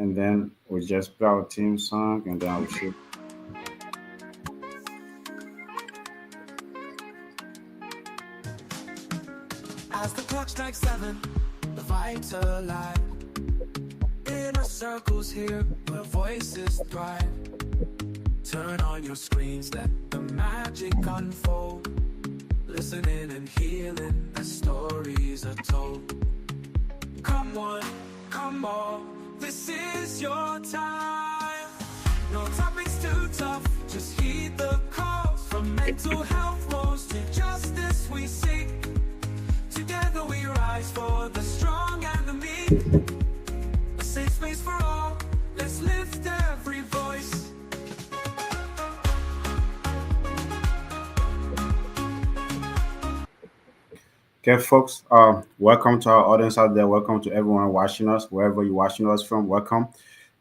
and then we just play our team song, and then I'll shoot. As the clock strikes 7, the vibes alive. Inner circles here, where voices thrive. Turn on your screens, let the magic unfold. Listening and healing as stories are told. Come one, come all, this is your time. No topics too tough, just heed the calls. From mental health woes to justice we seek. Together we rise for the strong and the meek. A safe space for all, let's lift every voice. Okay, folks, welcome to our audience out there. Welcome to everyone watching us, wherever you're watching us from. Welcome.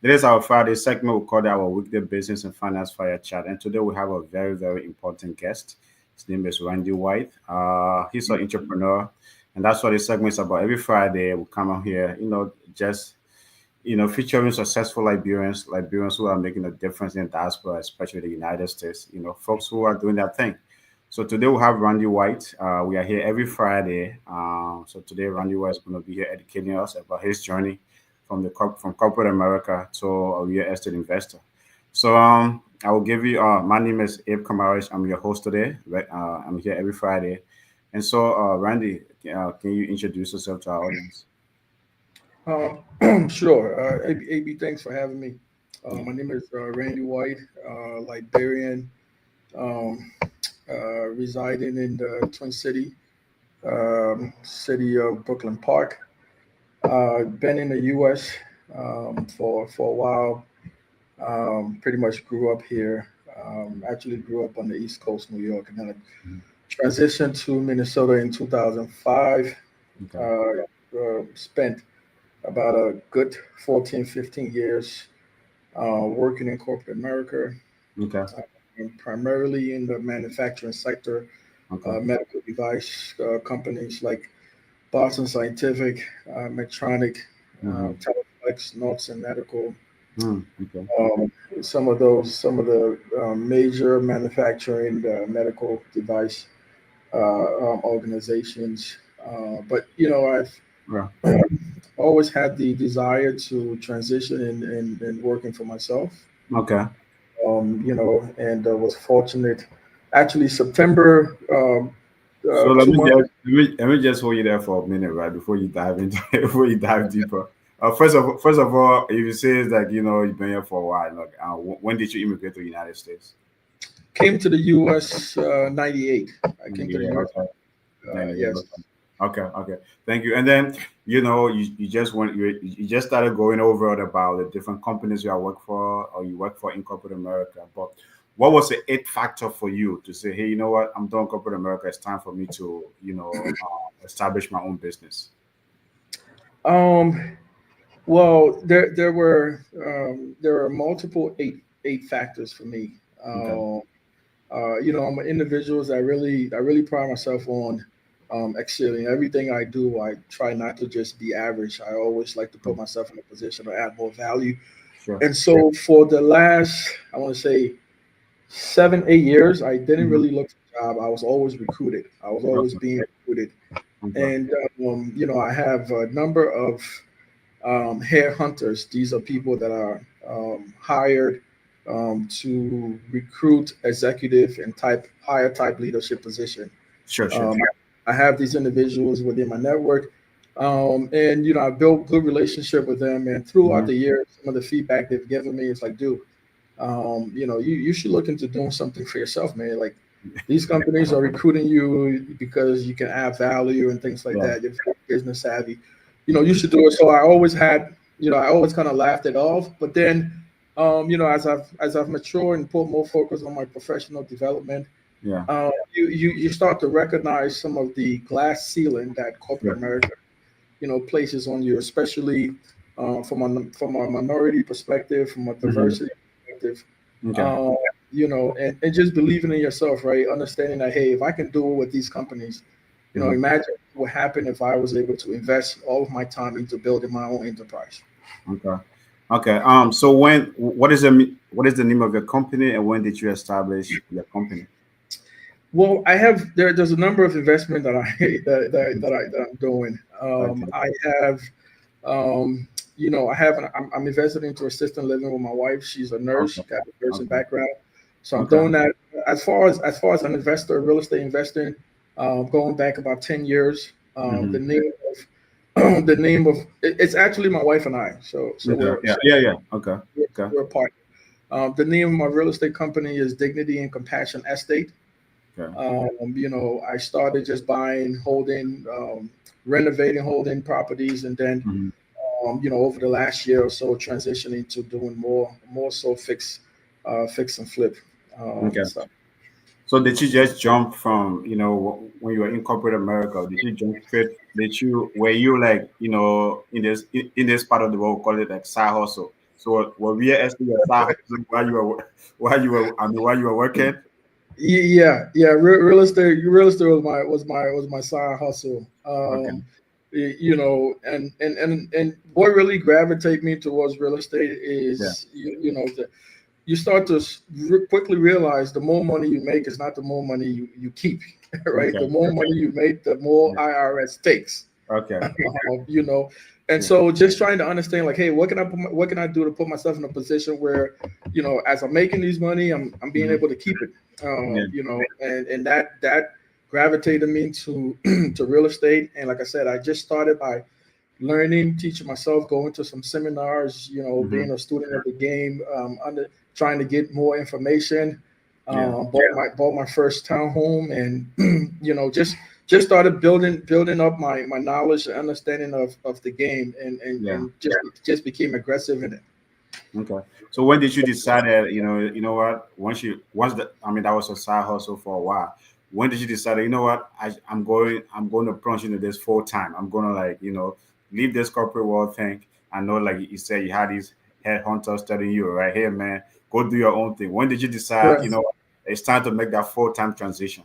This is our Friday segment. We call it our weekday business and finance fire chat. And today we have a very, very important guest. His name is Randy White. He's an entrepreneur, and that's what this segment is about. Every Friday, we come on here, just featuring successful Liberians who are making a difference in diaspora, especially the United States. Folks who are doing their thing. So today we have Randy White. We are here every Friday. So today Randy White is going to be here educating us about his journey from corporate America to a real estate investor. So I will give you. My name is Abe Kamarish. I'm your host today. Right? I'm here every Friday. And so Randy, can you introduce yourself to our audience? Sure. AB, thanks for having me. Yeah. My name is Randy White, Liberian, um, residing in the Twin city of Brooklyn Park. Been in the U.S. For a while. Pretty much grew up here. Actually grew up on the East Coast, New York, and then Mhm. I transitioned to Minnesota in 2005. Okay. Spent about a good 14, 15 years working in corporate America, Okay. and primarily in the manufacturing sector, Okay. medical device companies like Boston Scientific, Medtronic, Mm-hmm. Teleflex, Nordson Medical. Okay. Um, some of the major manufacturing medical device organizations. But Yeah. I've always had the desire to transition in working for myself. Okay. And was fortunate. Actually, September So let two me months. just let me just hold you there for a minute, right, before you dive into before you dive deeper. First of all, if you say that you've been here for a while, like when did you immigrate to the United States? Came to the U.S. 98. I came to the Yeah, U.S. okay. Yeah, Yes. okay, okay. Thank you. And then you just went you just started going over about the different companies you are work for or you work for in corporate America. But what was the it factor for you to say, hey, you know what, I'm done corporate America. It's time for me to establish my own business. Um, well, there were multiple eight factors for me. Okay. I'm an individual that I really pride myself on excelling. Everything I do, I try not to just be average. I always like to put Mm. myself in a position to add more value. Sure. And so for the last, I want to say 7, 8 years, I didn't Hmm. really look for a job. I was always recruited. I was always Okay. being recruited. Okay. And, I have a number of hair hunters. These are people that are hired to recruit executive and higher type leadership position. Sure. Sure. Um, I have these individuals within my network, and I built good relationship with them. And throughout Hmm. the years, some of the feedback they've given me is like, dude, you should look into doing something for yourself, man. Like these companies are recruiting you because you can add value and things like Yeah. that. You're very business savvy. You should do it. So I always kind of laughed it off. But then, as I've matured and put more focus on my professional development, Yeah. you start to recognize some of the glass ceiling that corporate Sure. America, places on you, especially from a minority perspective, from a Hmm. diversity perspective, Okay. uh, and just believing in yourself, right? Understanding that, hey, if I can do it with these companies, Hmm. imagine what happened if I was able to invest all of my time into building my own enterprise. Okay. Okay. So what is the name of your company, and when did you establish your company? Well, I have there's a number of investment that I that I'm doing. Okay. I have I have I'm invested into assisted living with my wife. She's a nurse, Okay. she got a nursing Okay. background, so I'm Okay. doing that. As far as an investor, real estate investing, going back about 10 years. Mm-hmm. The name of the name of it's actually my wife and I. So Okay. we're Yeah. so Yeah. Yeah. Okay. we're, Okay. we're a partner. The name of my real estate company is Dignity and Compassion Estate. Okay. I started just buying, holding, renovating, holding properties, and then Mm-hmm. over the last year or so, transitioning to doing more so fix and flip Okay. stuff. So did you just jump from, when you were in corporate America, did you jump straight? Were you like, in this part of the world, we call it like side hustle. So were we actually your side hustle while you were working? Yeah. Real estate was my side hustle. Okay. And what really gravitated me towards real estate Yeah. is you start to quickly realize the more money you make is not the more money you keep, right? The Okay. more money you make, the more Yeah. IRS takes. Okay. you know. And Yeah. so just trying to understand, like, hey, what can I do to put myself in a position where, as I'm making these money, I'm being Hmm. able to keep it, Yeah. and that gravitated me to to real estate. And like I said, I just started by learning, teaching myself, going to some seminars, Hmm. being a student of the game, trying to get more information. Yeah. Bought my first townhome, and just started building up my knowledge and understanding of the game, Yeah. and just became aggressive in it. Okay. So when did you decide that, what, once I mean, that was a side hustle for a while. When did you decide that, I'm going to plunge into this full time. I'm going to, like, leave this corporate world thing. I know, like you said, you had these headhunters telling you, right here, man, go do your own thing. When did you decide, Correct. it's time to make that full time transition?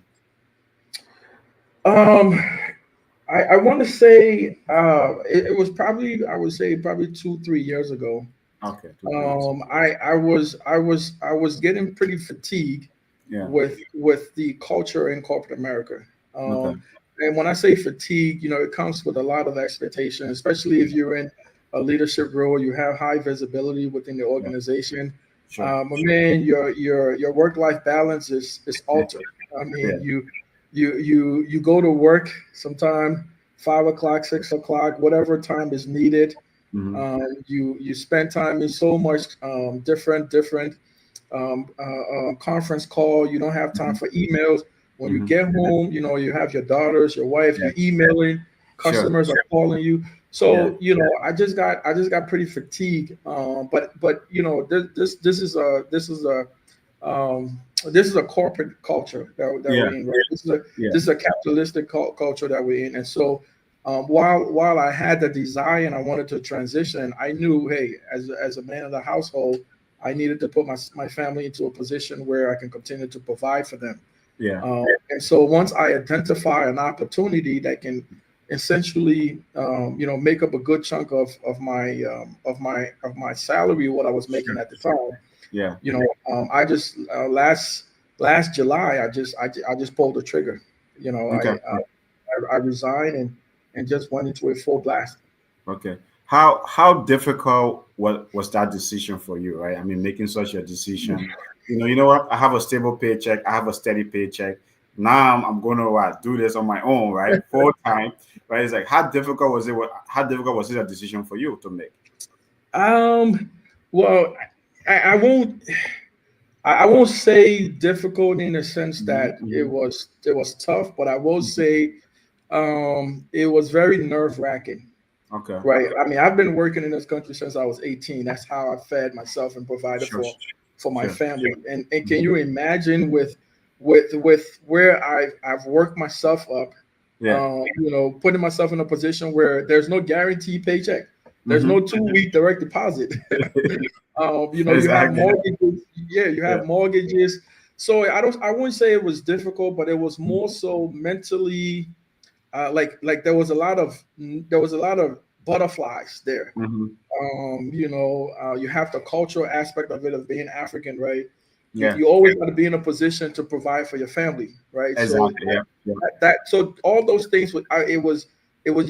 Um, I want to say it was probably, I would say, probably 2 3 years ago. Okay, 2 3 years. I was getting pretty fatigued Yeah. with the culture in corporate America. Okay. And when I say fatigue, it comes with a lot of expectation, especially if you're in a leadership role. You have high visibility within the Yeah. organization. Sure. But man, your work life balance is Yeah. altered. I mean, Yeah. you go to work sometime 5 o'clock, 6 o'clock, whatever time is needed. Hmm. You spend time in so much different conference call. You don't have time Hmm. for emails. When you Hmm. get home, you have your daughters, your wife, Yeah. you're emailing, Sure. customers are calling you. Yeah. So I just got pretty fatigued. But this is a corporate culture that Yeah. we're in, right? Yeah. This is a capitalistic culture that we're in. And so while I had the desire and I wanted to transition, I knew, hey, as a man of the household, I needed to put my family into a position where I can continue to provide for them. Yeah. And so once I identify an opportunity that can essentially, make up a good chunk of my salary, what I was making Sure. at the time, Yeah. I just last July, I just pulled the trigger. You know, Okay. I resigned and just went into a full blast. Okay. How difficult was that decision for you, right? I mean, making such a decision. You know what? I have a stable paycheck. I have a steady paycheck. Now I'm going to do this on my own, right? Full time, right? It's like how difficult was it? How difficult was it a decision for you to make? Um, well, I won't. I won't say difficult in the sense Hmm. that it Hmm. was it was tough, but I will say it was very nerve wracking. Okay. Right. I mean, I've been working in this country since I was 18. That's how I fed myself and provided Sure. for my Sure. family. And can Hmm. you imagine with where I've worked myself up, Yeah. putting myself in a position where there's no guaranteed paycheck. There's Hmm. no 2 week direct deposit. You have Exactly. mortgages. Yeah, you Yeah. have mortgages. So I wouldn't say it was difficult, but it was more so mentally, like there was a lot of butterflies there. Mm-hmm. You have the cultural aspect of it of being African, right? You, Yeah. you always got to be in a position to provide for your family, right? So Exactly. Yeah. Yeah. so all those things it was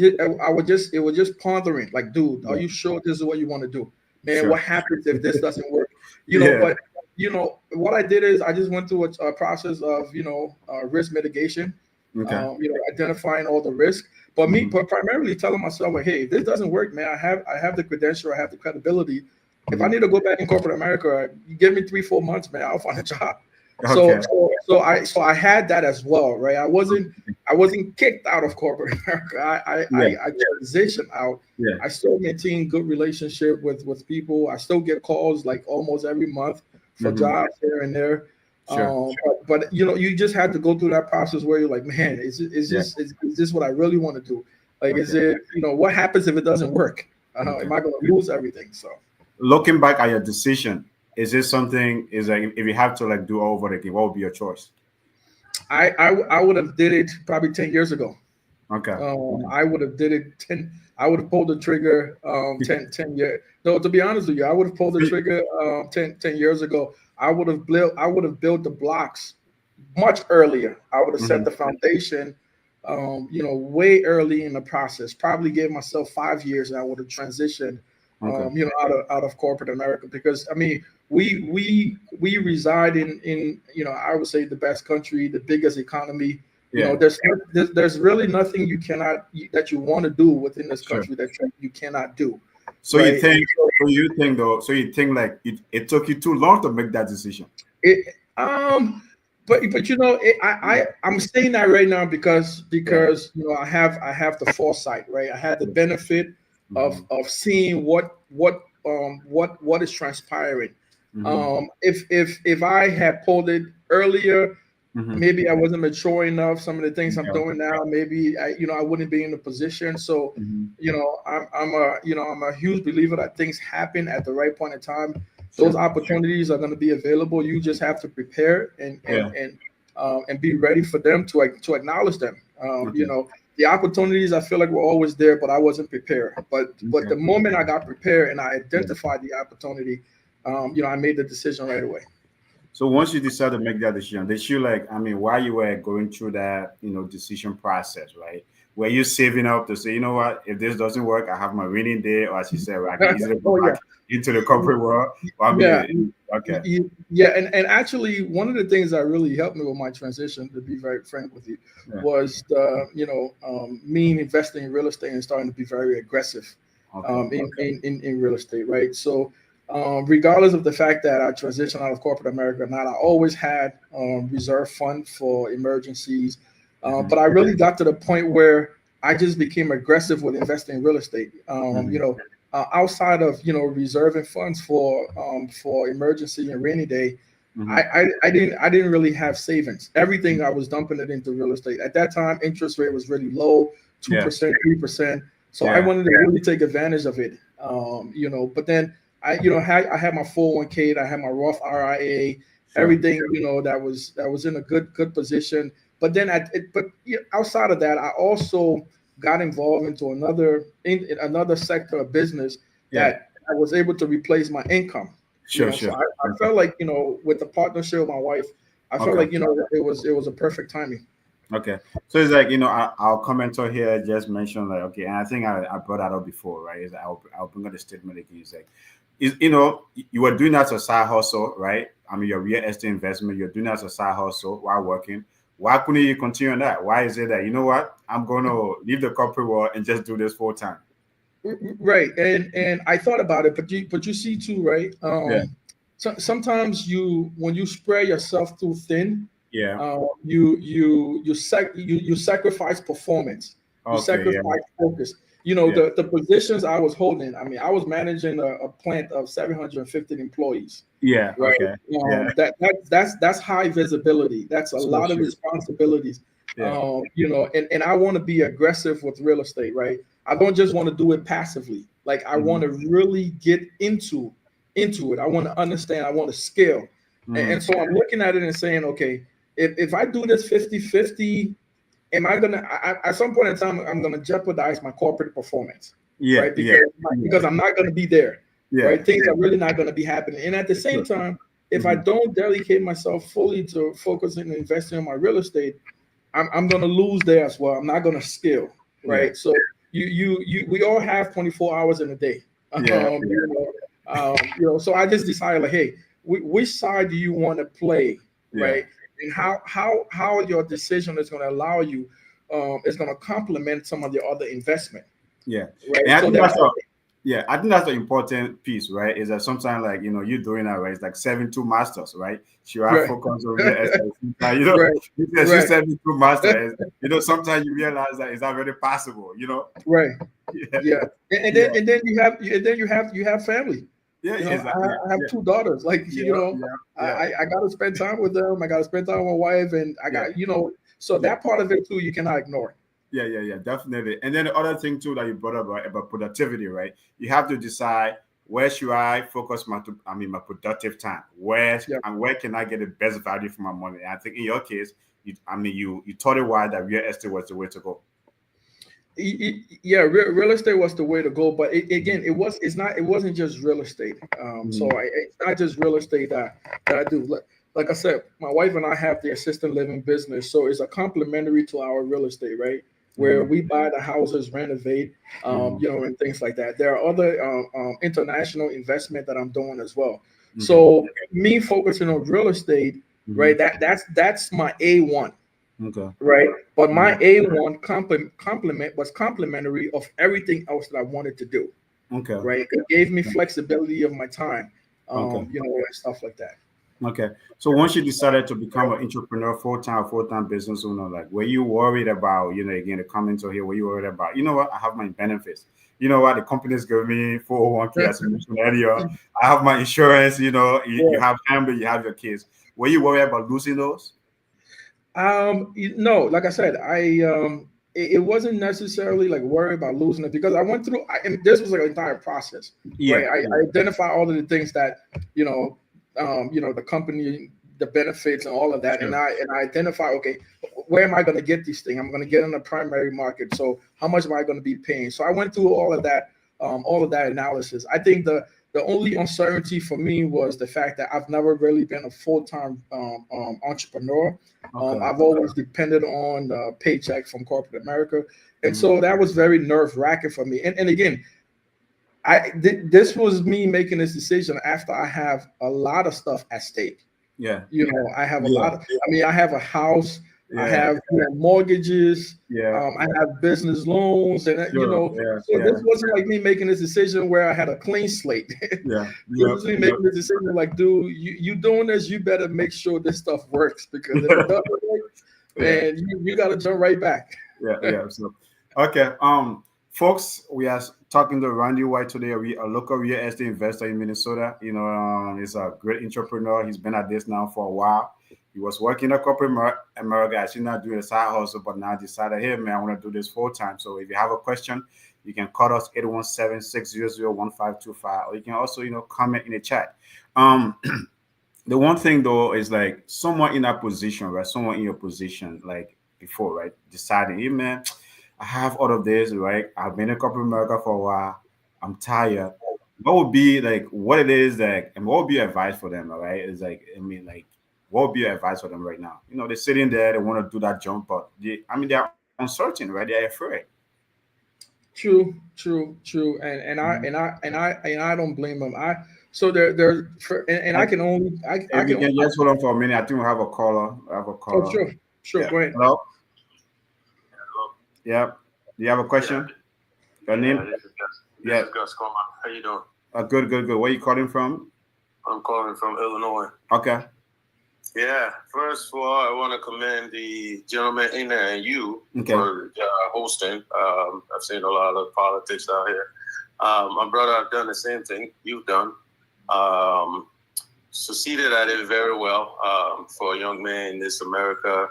just pondering, like, dude, are Yeah. you sure this is what you want to do? Man, Sure. what happens if this doesn't work? Yeah. But what I did is I just went through a process of risk mitigation, Okay. identifying all the risk, Mm-hmm. but primarily telling myself, like, hey, if this doesn't work, man, I have the credential, I have the credibility. If I Mm-hmm. need to go back in corporate America, you give me 3-4 months, man, I'll find a job. So Okay. I had that as well, right? I wasn't kicked out of corporate America. Yeah. I transitioned out. Yeah. I still maintain good relationship with people. I still get calls like almost every month for Mm-hmm. jobs here and there. Sure. But you just had to go through that process where you're like, man, Yeah. is this what I really want to do? Like, is Okay. it, what happens if it doesn't work? Okay. Am I going to lose everything? So Looking back at your decision, is this something? Is like if you have to like do over again, what would be your choice? I would have did it probably 10 years ago. Okay. Okay. I would have did it 10. I would have pulled the trigger 10 years. No, to be honest with you, I would have pulled the trigger 10 years ago. I would have built the blocks much earlier. I would have set Mm-hmm. the foundation, way early in the process. Probably gave myself 5 years, and I would have transitioned, Okay. out of corporate America. Because I mean, we reside in I would say the best country, the biggest economy. Yeah. There's really nothing that you want to do within this Sure. country that you cannot do, So you right? And think? So you think though? So you think like it took you too long to make that decision? it but I'm saying that right now because Yeah. I have the foresight, right? I had the Yes. benefit Mm-hmm. of seeing what is transpiring. Mm-hmm. If I had pulled it earlier, Mm-hmm. maybe I wasn't mature enough. Some of the things I'm Yeah. doing now, maybe I wouldn't be in the position. So, Mm-hmm. I'm a huge believer that things happen at the right point in time. Those Sure. opportunities are going to be available. You just have to prepare Yeah. and be ready for them to acknowledge them. Okay. The opportunities I feel like were always there, but I wasn't prepared. But Okay. the moment I got prepared and I Yeah. identified the opportunity, I made the decision right away. So once you decide to make that decision, did you like, I mean, while you were going through that, decision process, right? Were you saving up to say, you know what, if this doesn't work, I have my winning day, or as you said, I can easily go Oh back yeah. into the corporate world? Or, I Yeah, mean, okay. yeah, and actually, one of the things that really helped me with my transition, to be very frank with you, Yeah. was me investing in real estate and starting to be very aggressive Okay. Okay. in real estate, right? So, regardless of the fact that I transitioned out of corporate America or not, I always had reserve fund for emergencies, Mm-hmm. but I really got to the point where I just became aggressive with investing in real estate. Mm-hmm. Outside of reserving funds for emergency and rainy day, Mm-hmm. I didn't really have savings. Everything I was dumping it into real estate. At that time, interest rate was really low, two Yeah. percent, 3%. So I Yeah. wanted to really take advantage of it. But then I had my 401k, I had my Roth IRA, Sure. everything that was in a good position. But then outside of that, I also got involved into in another sector of business Yeah. that I was able to replace my income. Sure. So Sure. I Okay. felt like with the partnership with my wife, I felt Okay. like it was a perfect timing. Okay. So it's like, our commenter here just mentioned like, okay, and I think I brought that up before, right? Is I'll bring up the statement again. It's like, you were doing that as a side hustle, right? I mean, your real estate investment, you're doing that as a side hustle while working. Why couldn't you continue on that? Why is it that, you know what, I'm going to leave the corporate world and just do this full time? Right, and I thought about it, but you see too, right? Yeah. Sometimes when you spread yourself too thin, Yeah. you sacrifice performance, you Okay. Yeah. sacrifice focus. Yeah. The positions I was holding. I mean, I was managing a plant of 750 employees, Yeah. right? Okay. Yeah. That's high visibility. That's a Sure. lot of Sure. responsibilities. Yeah. And I want to be aggressive with real estate, right? I don't just want to do it passively. Like, I want Mm-hmm. to really get into it. I want to understand. I want to scale. And Mm-hmm. so I'm looking at it and saying, okay, if I do this 50-50, am I gonna at some point in time I'm gonna jeopardize my corporate performance? Yeah, right? yeah, Because I'm not going to be there, yeah. right? Things are really not going to be happening. And at the same Sure. time, if I Hmm. don't dedicate myself fully to focusing and investing in my real estate, I'm going to lose there as well. I'm not going to scale, Yeah, right? So we all have 24 hours in a day. yeah, So I just decided like, hey, which side do you want to play, yeah, right? And how your decision is going to allow you, is going to complement some of the other investment, yeah. And right? I So think that's that's a yeah, I think that's the important piece, right? Is that sometimes like you're doing that, right? It's like serving two masters, right? Should I right, focus on real estate? Sometimes, right, you right, serving two masters. Sometimes you realize that it's not very possible. right. Yeah, Yeah, yeah, and then you have family. yeah, I, exactly. I have Yeah, two daughters. Like, yeah, yeah, yeah, I got to spend time with them. I got to spend time with my wife, and I yeah, got so yeah. that part of it too, you cannot ignore. Yeah, yeah, yeah, definitely. And then the other thing too that you brought up about productivity, right? You have to decide where should I focus my productive time? Yeah. Where can I get the best value for my money? And I think in your case, you thought it why that real estate was the way to go. Yeah, real estate was the way to go, but again, it wasn't just real estate. So Mhm. it's not just real estate that I do. Like I said, my wife and I have the assisted living business, so it's a complementary to our real estate, right? Where Mhm. we buy the houses, renovate, Mhm. and things like that. There are other international investment that I'm doing as well. Okay. So me focusing on real estate, right? Mhm. That's my A1, Okay. right? But my Mhm. A1 complement was complementary of everything else that I wanted to do, Okay. right? It gave me flexibility of my time, Okay. and stuff like that. Okay. So once you decided to become an entrepreneur, full-time business owner, like were you worried about, again, the comments are here, were you worried about, what, I have my benefits. You know what, the company's giving me 401k as you mentioned earlier. I have my insurance, you Yeah. have family, you have your kids. Were you worried about losing those? No, like I said, it wasn't necessarily like worry about losing it because I went through, and this was like an entire process, right? Yeah, I yeah, identify all of the things that you know, the company, the benefits, and all of that, and sure. I identify, okay, where am I going to get these things? I'm going to get in the primary market, so how much am I going to be paying? So I went through all of that analysis. I think the only uncertainty for me was the fact that I've never really been a full time entrepreneur. Okay. I've always depended on paycheck from corporate America, and Mhm. so that was very nerve wracking for me. And again, this was me making this decision after I have a lot of stuff at stake. Yeah, I have a yeah, lot of. I mean, I have a house. I yeah, have mortgages. yeah, I have business loans, and sure, yeah, so yeah, this wasn't like me making this decision where I had a clean slate. yeah, This yep, is me yep, making the decision like, dude, you doing this, you better make sure this stuff works because if it yeah, doesn't work, yeah. man, you got to jump right back. Yeah, yeah. So, okay, folks, we are talking to Randy White today. We a local real estate investor in Minnesota. He's a great entrepreneur. He's been at this now for a while. He was working at corporate America, actually not doing a side hustle, but now decided, hey man, I want to do this full time. So if you have a question, you can call us 817-600-1525, or you can also, comment in the chat. Um, the one thing though is like someone in that position, right? Someone in your position, like before, right? Deciding, hey man, I have all of this, right? I've been in corporate America for a while. I'm tired. What would be like what it is that and what would be your advice for them, all right? It's like, like what would be your advice for them right now? They're sitting there, they want to do that jump, but they're uncertain, right? They're afraid. True, Mhm. and I don't blame them. So there and I And can only I if can you can just hold on for a minute, I think we have a caller. I have a oh caller. sure Yeah. go ahead. Hello? Yeah. Do you have a question? Your Yeah, name? this Yeah. is Gus Coleman. How you doing? Good, good, good. Where you calling from? I'm calling from Illinois. Okay. Yeah, first of all, I want to commend the gentleman in there and you Okay. for hosting. I've seen a lot of politics out here. My brother, I've done the same thing you've done. Succeeded at it very well for a young man in this America.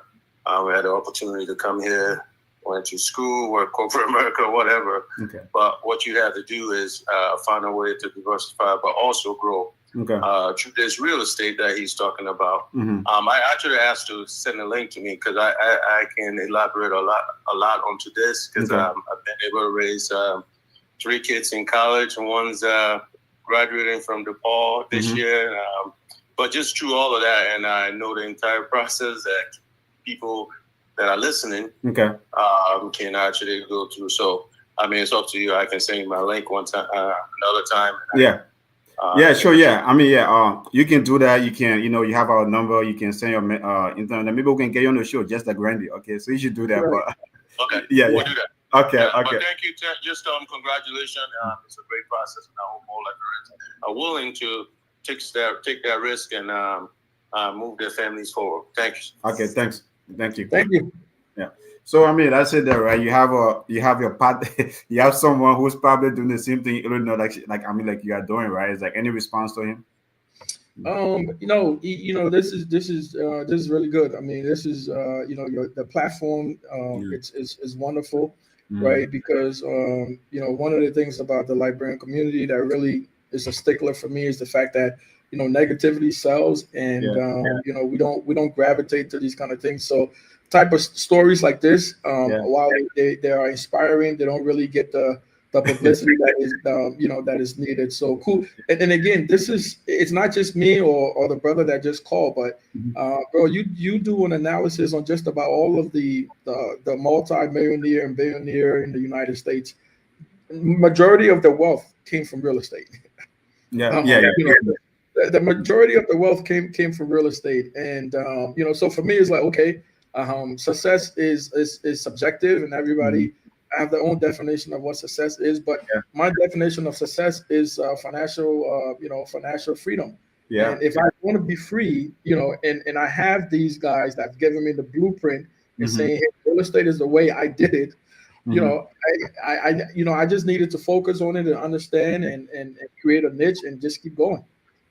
We had the opportunity to come here, went to school, work corporate America, whatever. Okay. But what you have to do is find a way to diversify, but also grow. Okay. Through this real estate that he's talking about. Mm-hmm. I actually asked to send a link to me because I can elaborate a lot onto this because Okay. I've been able to raise three kids in college, and one's graduating from DePaul this year. But just through all of that, and I know the entire process that people that are listening can actually go through. So, I mean, it's up to you. I can send you my link one time, another time. Sure. Yeah. I mean, you can do that. You can, you have our number. You can send your internet. Maybe we can get you on the show just like Randy. Okay. So you should do that. Right. But okay. Yeah. We'll do that. Okay. Yeah, Okay. But thank you. Just congratulations. It's a great process, and I hope more Liberians are willing to take that risk and move their families forward. Thank you. Okay. Thanks. Thank you. Thank you. Yeah. So I mean, that's it there, right? You have your part. You have someone who's probably doing the same thing. You don't know, like I mean, like you are doing, right? It's like any response to him. This is really good. I mean, this is the platform. It's wonderful, right? Because one of the things about the Liberian community that really is a stickler for me is the fact that negativity sells, and we don't gravitate to these kind of things. So type of stories like this, while they are inspiring, they don't really get the publicity that is needed. So cool. And again, it's not just me or the brother that just called, but bro, you do an analysis on just about all of the multi-millionaire and billionaire in the United States. Majority of the wealth came from real estate. The majority of the wealth came from real estate, and so for me, it's like, okay, success is subjective, and everybody have their own definition of what success is. But my definition of success is financial freedom. Yeah. And if I want to be free, and I have these guys that have given me the blueprint and saying, hey, real estate is the way I did it. I just needed to focus on it and understand and create a niche and just keep going.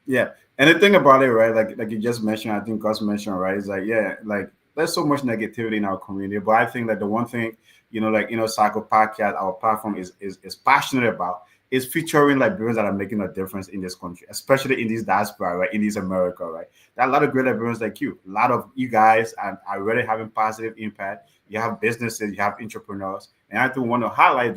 Yeah. And the thing about it, right, like you just mentioned, I think Gus mentioned, right, is like, like there's so much negativity in our community. But I think that the one thing, Psycho Podcast, our platform is passionate about is featuring Liberians that are making a difference in this country, especially in this diaspora, right, in this America, right. There are a lot of great Liberians like you. A lot of you guys are really having positive impact. You have businesses, you have entrepreneurs, and I think want to highlight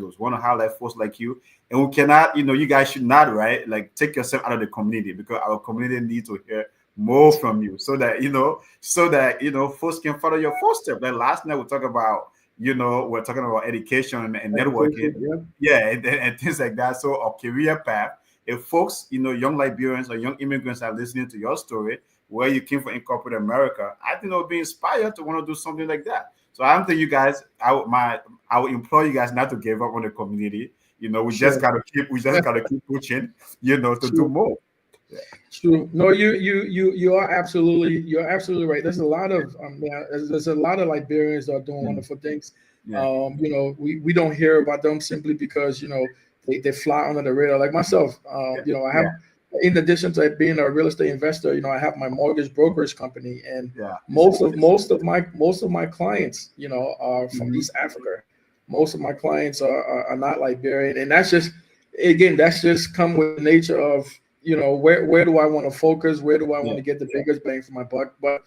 folks like you. And we cannot, you guys should not, right, like take yourself out of the community, because our community needs to hear more from you, so that folks can follow your footsteps. Like last night we talked about, we're talking about education and networking, and things like that. So a career path. If folks, young Liberians or young immigrants are listening to your story, where you came from in corporate America, I think they'll be inspired to want to do something like that. So I don't think you guys, I would implore you guys not to give up on the community. We just gotta keep pushing, to do more. Yeah. True. No, you are absolutely right. There's a lot of there's a lot of Liberians that are doing wonderful things. Yeah. We don't hear about them simply because they fly under the radar. Like myself, I have, in addition to being a real estate investor, I have my mortgage brokerage company, and most of my clients, are from East Africa. Most of my clients are not Liberian, and that's just come with the nature of where do I want to focus, where do I want to get the biggest bang for my buck. But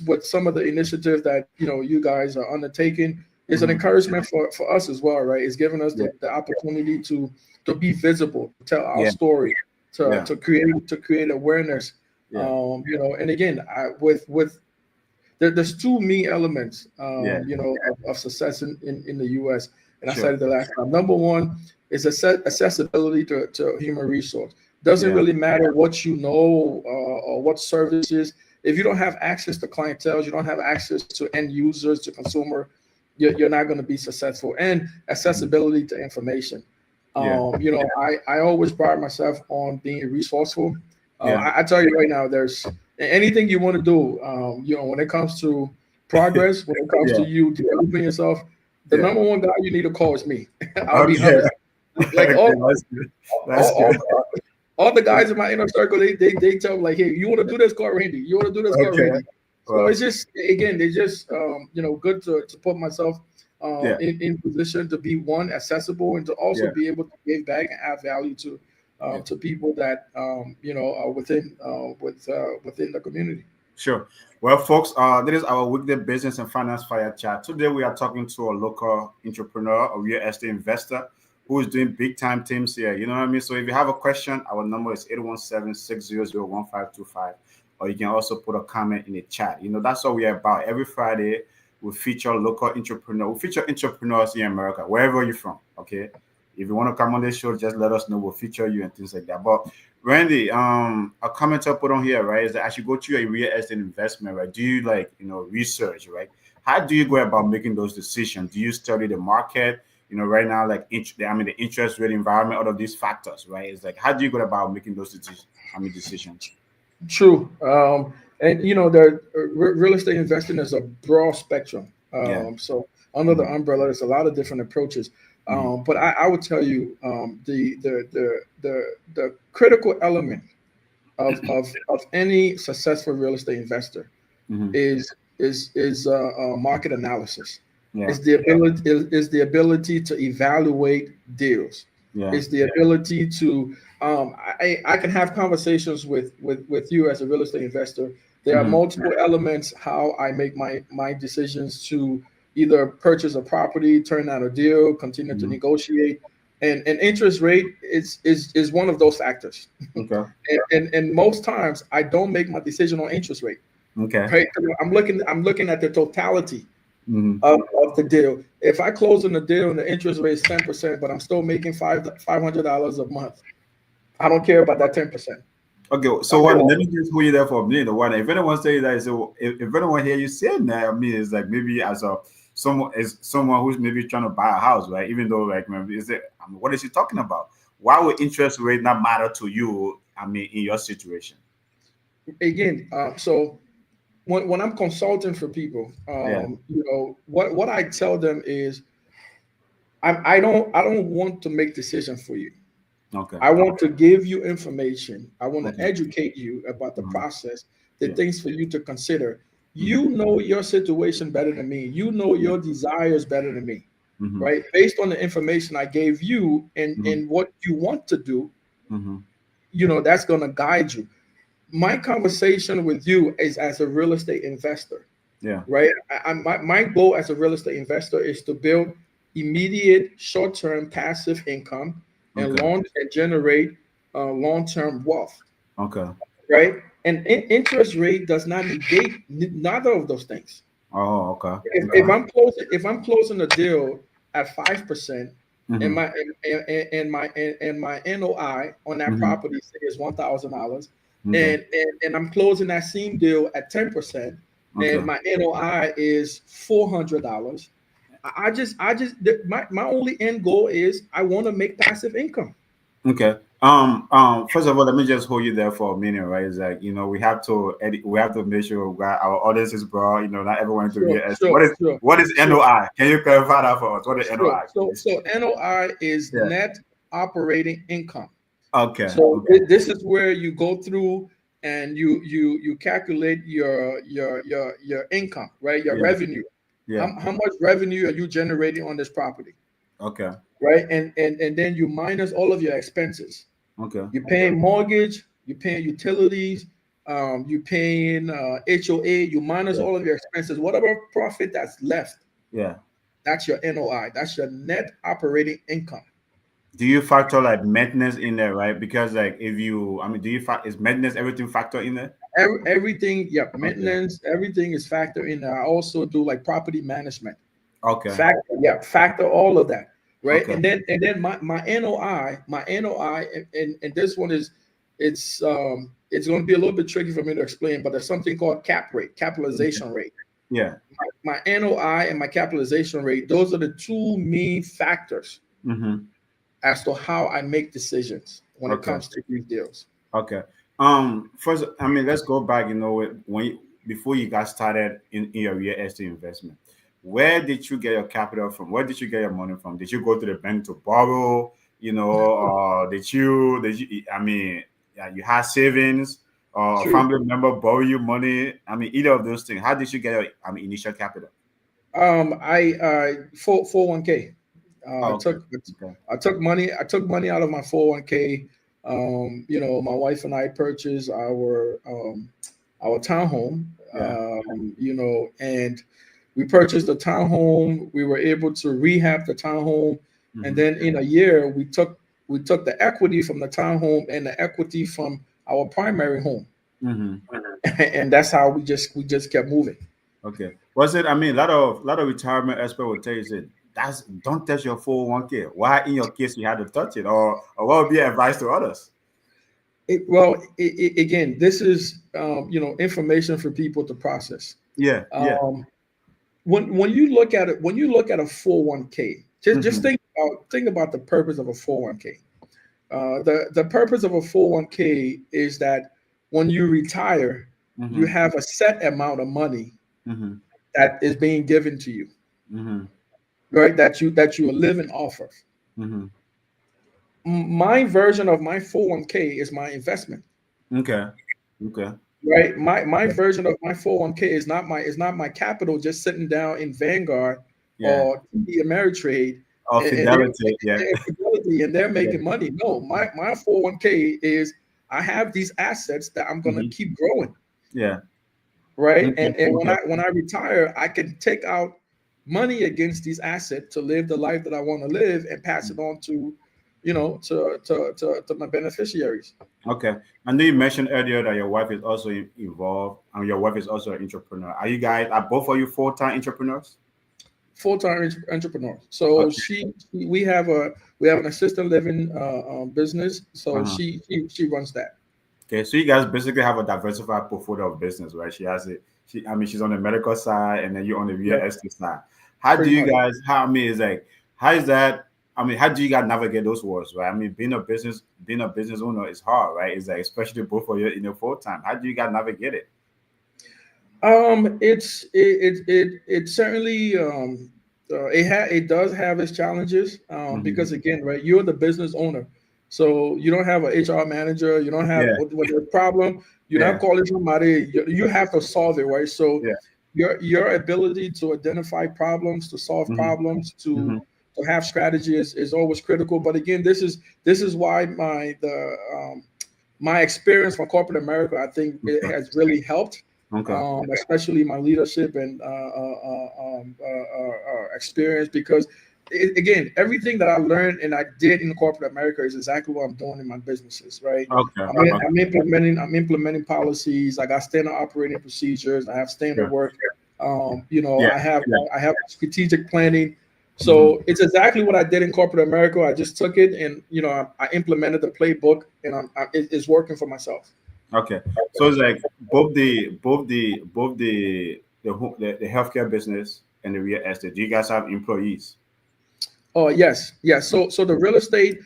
with some of the initiatives that you guys are undertaking, is an encouragement for us as well, right? It's giving us the opportunity to be visible, to tell our story, to create awareness. And again, there's two main elements, of success in the U.S. And I said it the last time. Number one is accessibility to human resource. Doesn't really matter what you know or what services. If you don't have access to clientele, you don't have access to end users, to consumer, you're not going to be successful. And accessibility to information. I always pride myself on being resourceful. I tell you right now, there's anything you want to do, when it comes to progress, when it comes to you developing yourself, the number one guy you need to call is me. I'll be honest. Like all the guys in my inner circle, they tell me like, hey, you want to do this, call Randy. You want to do this, call Randy. So it's just, again, it's just good to put myself in position to be accessible, and to also be able to give back and add value to people that are within the community. Sure. Well, folks, this is our weekday business and finance fire chat. Today we are talking to a local entrepreneur, a real estate investor, who is doing big time things here. You know what I mean? So if you have a question, our number is 817-600-1525. Or you can also put a comment in the chat. You know, that's what we're about. Every Friday, we feature local entrepreneurs. We feature entrepreneurs in America, wherever you're from. Okay. If you want to come on this show, just let us know. We'll feature you and things like that. But Randy, a comment I put on here, right, is that as you go to a real estate investment, right, do you like, research, right? How do you go about making those decisions? Do you study the market? Right now, like, the interest rate environment, all of these factors, right? It's like, how do you go about making those decisions? True. And real estate investing is a broad spectrum. Yeah. So under the umbrella, there's a lot of different approaches. But I would tell you, the critical element of any successful real estate investor Mm-hmm. is market analysis. Yeah. Is the ability to evaluate deals. Yeah. Is the ability to I can have conversations with you as a real estate investor. There are Mm-hmm. multiple elements how I make my decisions to either purchase a property, turn down a deal, continue to Mm-hmm. negotiate, and interest rate is one of those factors. Okay. And most times I don't make my decision on interest rate. Okay. Right? I'm looking at the totality Mm-hmm. of the deal. If I close on the deal and the interest rate is 10%, but I'm still making $500 a month, I don't care about that 10%. Okay, so what? Let me just hold you there for a minute. One, if anyone say that, so if anyone hear you saying that, I mean, it's like maybe someone who's maybe trying to buy a house, right? Even though, like, maybe is it? I mean, what is he talking about? Why would interest rate not matter to you? I mean, in your situation. Again, so when I'm consulting for people, Yeah. what I tell them is I don't want to make decisions for you. Okay. I want to give you information. I want to Okay. educate you about the Mhm. process, the Yeah. things for you to consider. Mhm. You know your situation better than me. You know Yeah. your desires better than me, Mhm. right? Based on the information I gave you Mhm. and what you want to do, Mhm. that's going to guide you. My conversation with you is as a real estate investor, Yeah. right? My goal as a real estate investor is to build immediate, short-term passive income Okay. and generate long-term wealth, Okay. right? And interest rate does not negate neither of those things. Oh, okay. If Okay. I'm closing a deal at 5%, and Mhm. my NOI on that Mhm. property say is $1,000, Okay. and I'm closing that same deal at 10%, and Okay. my NOI is $400. My only end goal is I want to make passive income. Okay. First of all, let me just hold you there for a minute, right? It's like, we have to we have to make sure that our audience is broad, not everyone to be Sure, as sure, sure, what is sure. NOI? Can you clarify that for us? What is Sure. NOI, So please? so NOI is Yeah. net operating income. Okay. So Okay. this is where you go through and you calculate your income, right? Your Yeah. revenue. Yeah. How much revenue are you generating on this property, Okay. right? And then you minus all of your expenses. Okay. You're paying mortgage, you're paying utilities, you're paying HOA. You minus Yeah. all of your expenses. Whatever profit that's left, Yeah. that's your NOI. That's your net operating income. Do you factor like maintenance in there, right? Because like if you, I mean, is maintenance everything factor in there? Everything, yeah, Okay. maintenance, everything is factored in there. I also do like property management, Okay. factor all of that, right? Okay. And then my NOI, and this one is it's going to be a little bit tricky for me to explain, but there's something called Okay. capitalization rate. Yeah. My NOI and my capitalization rate, those are the two main factors Mm-hmm. as to how I make decisions when it Okay. comes to these deals. Okay. First, I mean, let's go back. Before you got started in your real estate investment, where did you get your capital from? Where did you get your money from? Did you go to the bank to borrow? Or did you? I mean, yeah, you had savings, or a True. family member borrow you money. I mean, either of those things. How did you get your, I mean, initial capital? I 401k. Oh, I okay. took Okay. I took money out of my 401k. My wife and I purchased our townhome. Yeah. And we purchased the townhome. We were able to rehab the townhome, And then in a year, we took the equity from the townhome and the equity from our primary home, Mm-hmm. and that's how we just kept moving. Okay. Was it? I mean, a lot of retirement experts will tell you, say, that's don't touch your 401k. Why, in your case, you had to touch it, or what would be advice to others? Again, this is information for people to process. Yeah. Yeah. Um, when you look at it, when you look at a 401k, just Mm-hmm. think about the purpose of a 401k. The purpose of a 401k is that when you retire, you Mm-hmm. have a set amount of money Mm-hmm. that is being given to you, Mm-hmm. right? That you are living off of. Mm-hmm. My version of my 401k is my investment, Okay. Okay. right? My version of my 401k is not my capital just sitting down in Vanguard Yeah. or TD Ameritrade, Or and they're fidelity. Yeah. Fidelity, and they're Yeah. making money. No, my 401k is, I have these assets that I'm gonna Mm-hmm. keep growing, Yeah. right? Okay. And when Okay. I retire, I can take out money against these assets to live the life that I want to live and pass it on to, to my beneficiaries. Okay. I know you mentioned earlier that your wife is also involved, and your wife is also an entrepreneur. Are both of you full-time entrepreneurs? Full-time entrepreneur. So Okay. we have an assisted living business. So Uh-huh. she runs that. Okay. So you guys basically have a diversified portfolio of business, right? She has it. I mean, she's on the medical side, and then you're on the real Yeah, estate side. How do pretty you much. guys? How I mean, is like, how is that? I mean, how do you guys navigate those worlds, right? I mean, being a business owner is hard, right? It's like, especially both of you in your full time. How do you guys navigate it? It certainly it does have its challenges, Hmm. because again, right, you're the business owner, so you don't have an HR manager. You don't have, Yeah. when there's a problem, you're not Yeah. calling somebody. You have to solve it, right? So Yeah. your ability to identify problems, to solve Hmm. problems, Hmm. to have strategy is always critical. But again, this is why my experience from corporate America, I think it Okay. has really helped, Okay. especially my leadership and experience. Because again, everything that I learned and I did in corporate America is exactly what I'm doing in my businesses. Right? Okay. Okay. I'm implementing policies. I got standard operating procedures. I have standard Sure. work. Yeah. I have Yeah. I have strategic planning. Hmm. So it's exactly what I did in corporate America. I just took it and I implemented the playbook, and it's working for myself. Okay. So it's like both the healthcare business and the real estate. Do you guys have employees? Oh yes, yes. So the real estate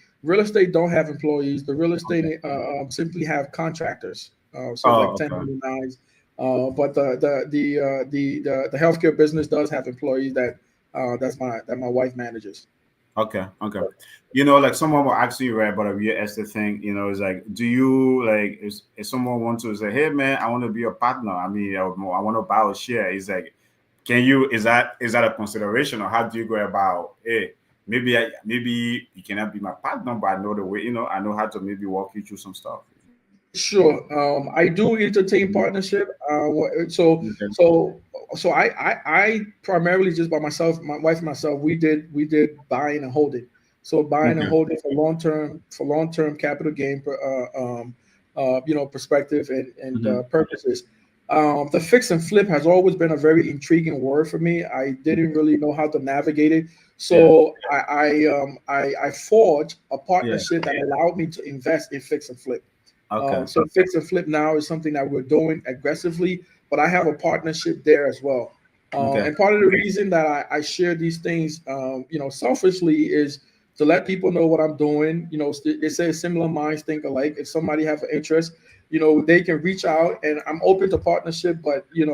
don't have employees. The real estate Okay. simply have contractors. So like Oh, okay. 1099s. But the healthcare business does have employees that my wife manages. Okay. Okay. Like someone will ask you, right, about a real estate thing. It's like, do you like if someone wants to say, hey man, I want to be a partner. I mean, I want to buy a share. It's like, can you? Is that a consideration, or how do you go about? Hey, maybe you cannot be my partner, but I know the way. I know how to maybe walk you through some stuff. Sure. I do entertain Mhm. partnership. Okay. So I primarily just by myself, my wife and myself, we did buying and holding. So buying and Okay. holding for long term capital gain, perspective and Hmm. purposes. The fix and flip has always been a very intriguing word for me. I didn't really know how to navigate it, Yeah. so I forged a Yeah. partnership that allowed me to invest in fix and flip. Okay. So fix and flip now is something that we're doing aggressively, but I have a partnership there as well. Okay. And part of the reason that I share these things, selfishly, is to let people know what I'm doing. They say similar minds think alike. If somebody have an interest, they can reach out, and I'm open to partnership. But it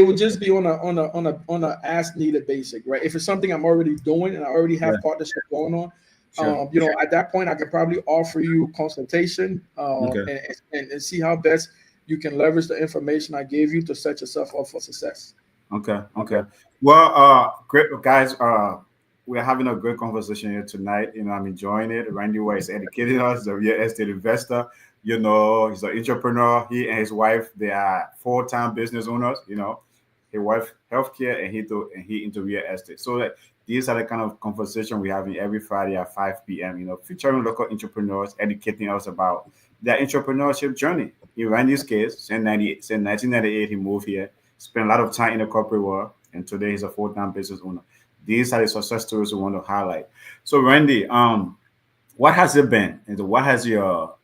would just be on a as needed basic, right? If it's something I'm already doing and I already Yeah. have partnership going on, Sure. at that point, I could probably offer you consultation, Okay. and see how best you can leverage the information I gave you to set yourself up for success. Okay. Okay. Well, great guys. We're having a great conversation here tonight. I'm enjoying it. Randy White is educating us, the real estate investor. He's an entrepreneur. He and his wife, they are full-time business owners. His wife healthcare, and he into real estate. So, like, these are the kind of conversation we have every Friday at 5 p.m. Featuring local entrepreneurs, educating us about their entrepreneurship journey. In Randy's case, since 1998, he moved here, spent a lot of time in the corporate world, and today he's a full-time business owner. These are the success stories we want to highlight. So, Randy, what has it been? And what has your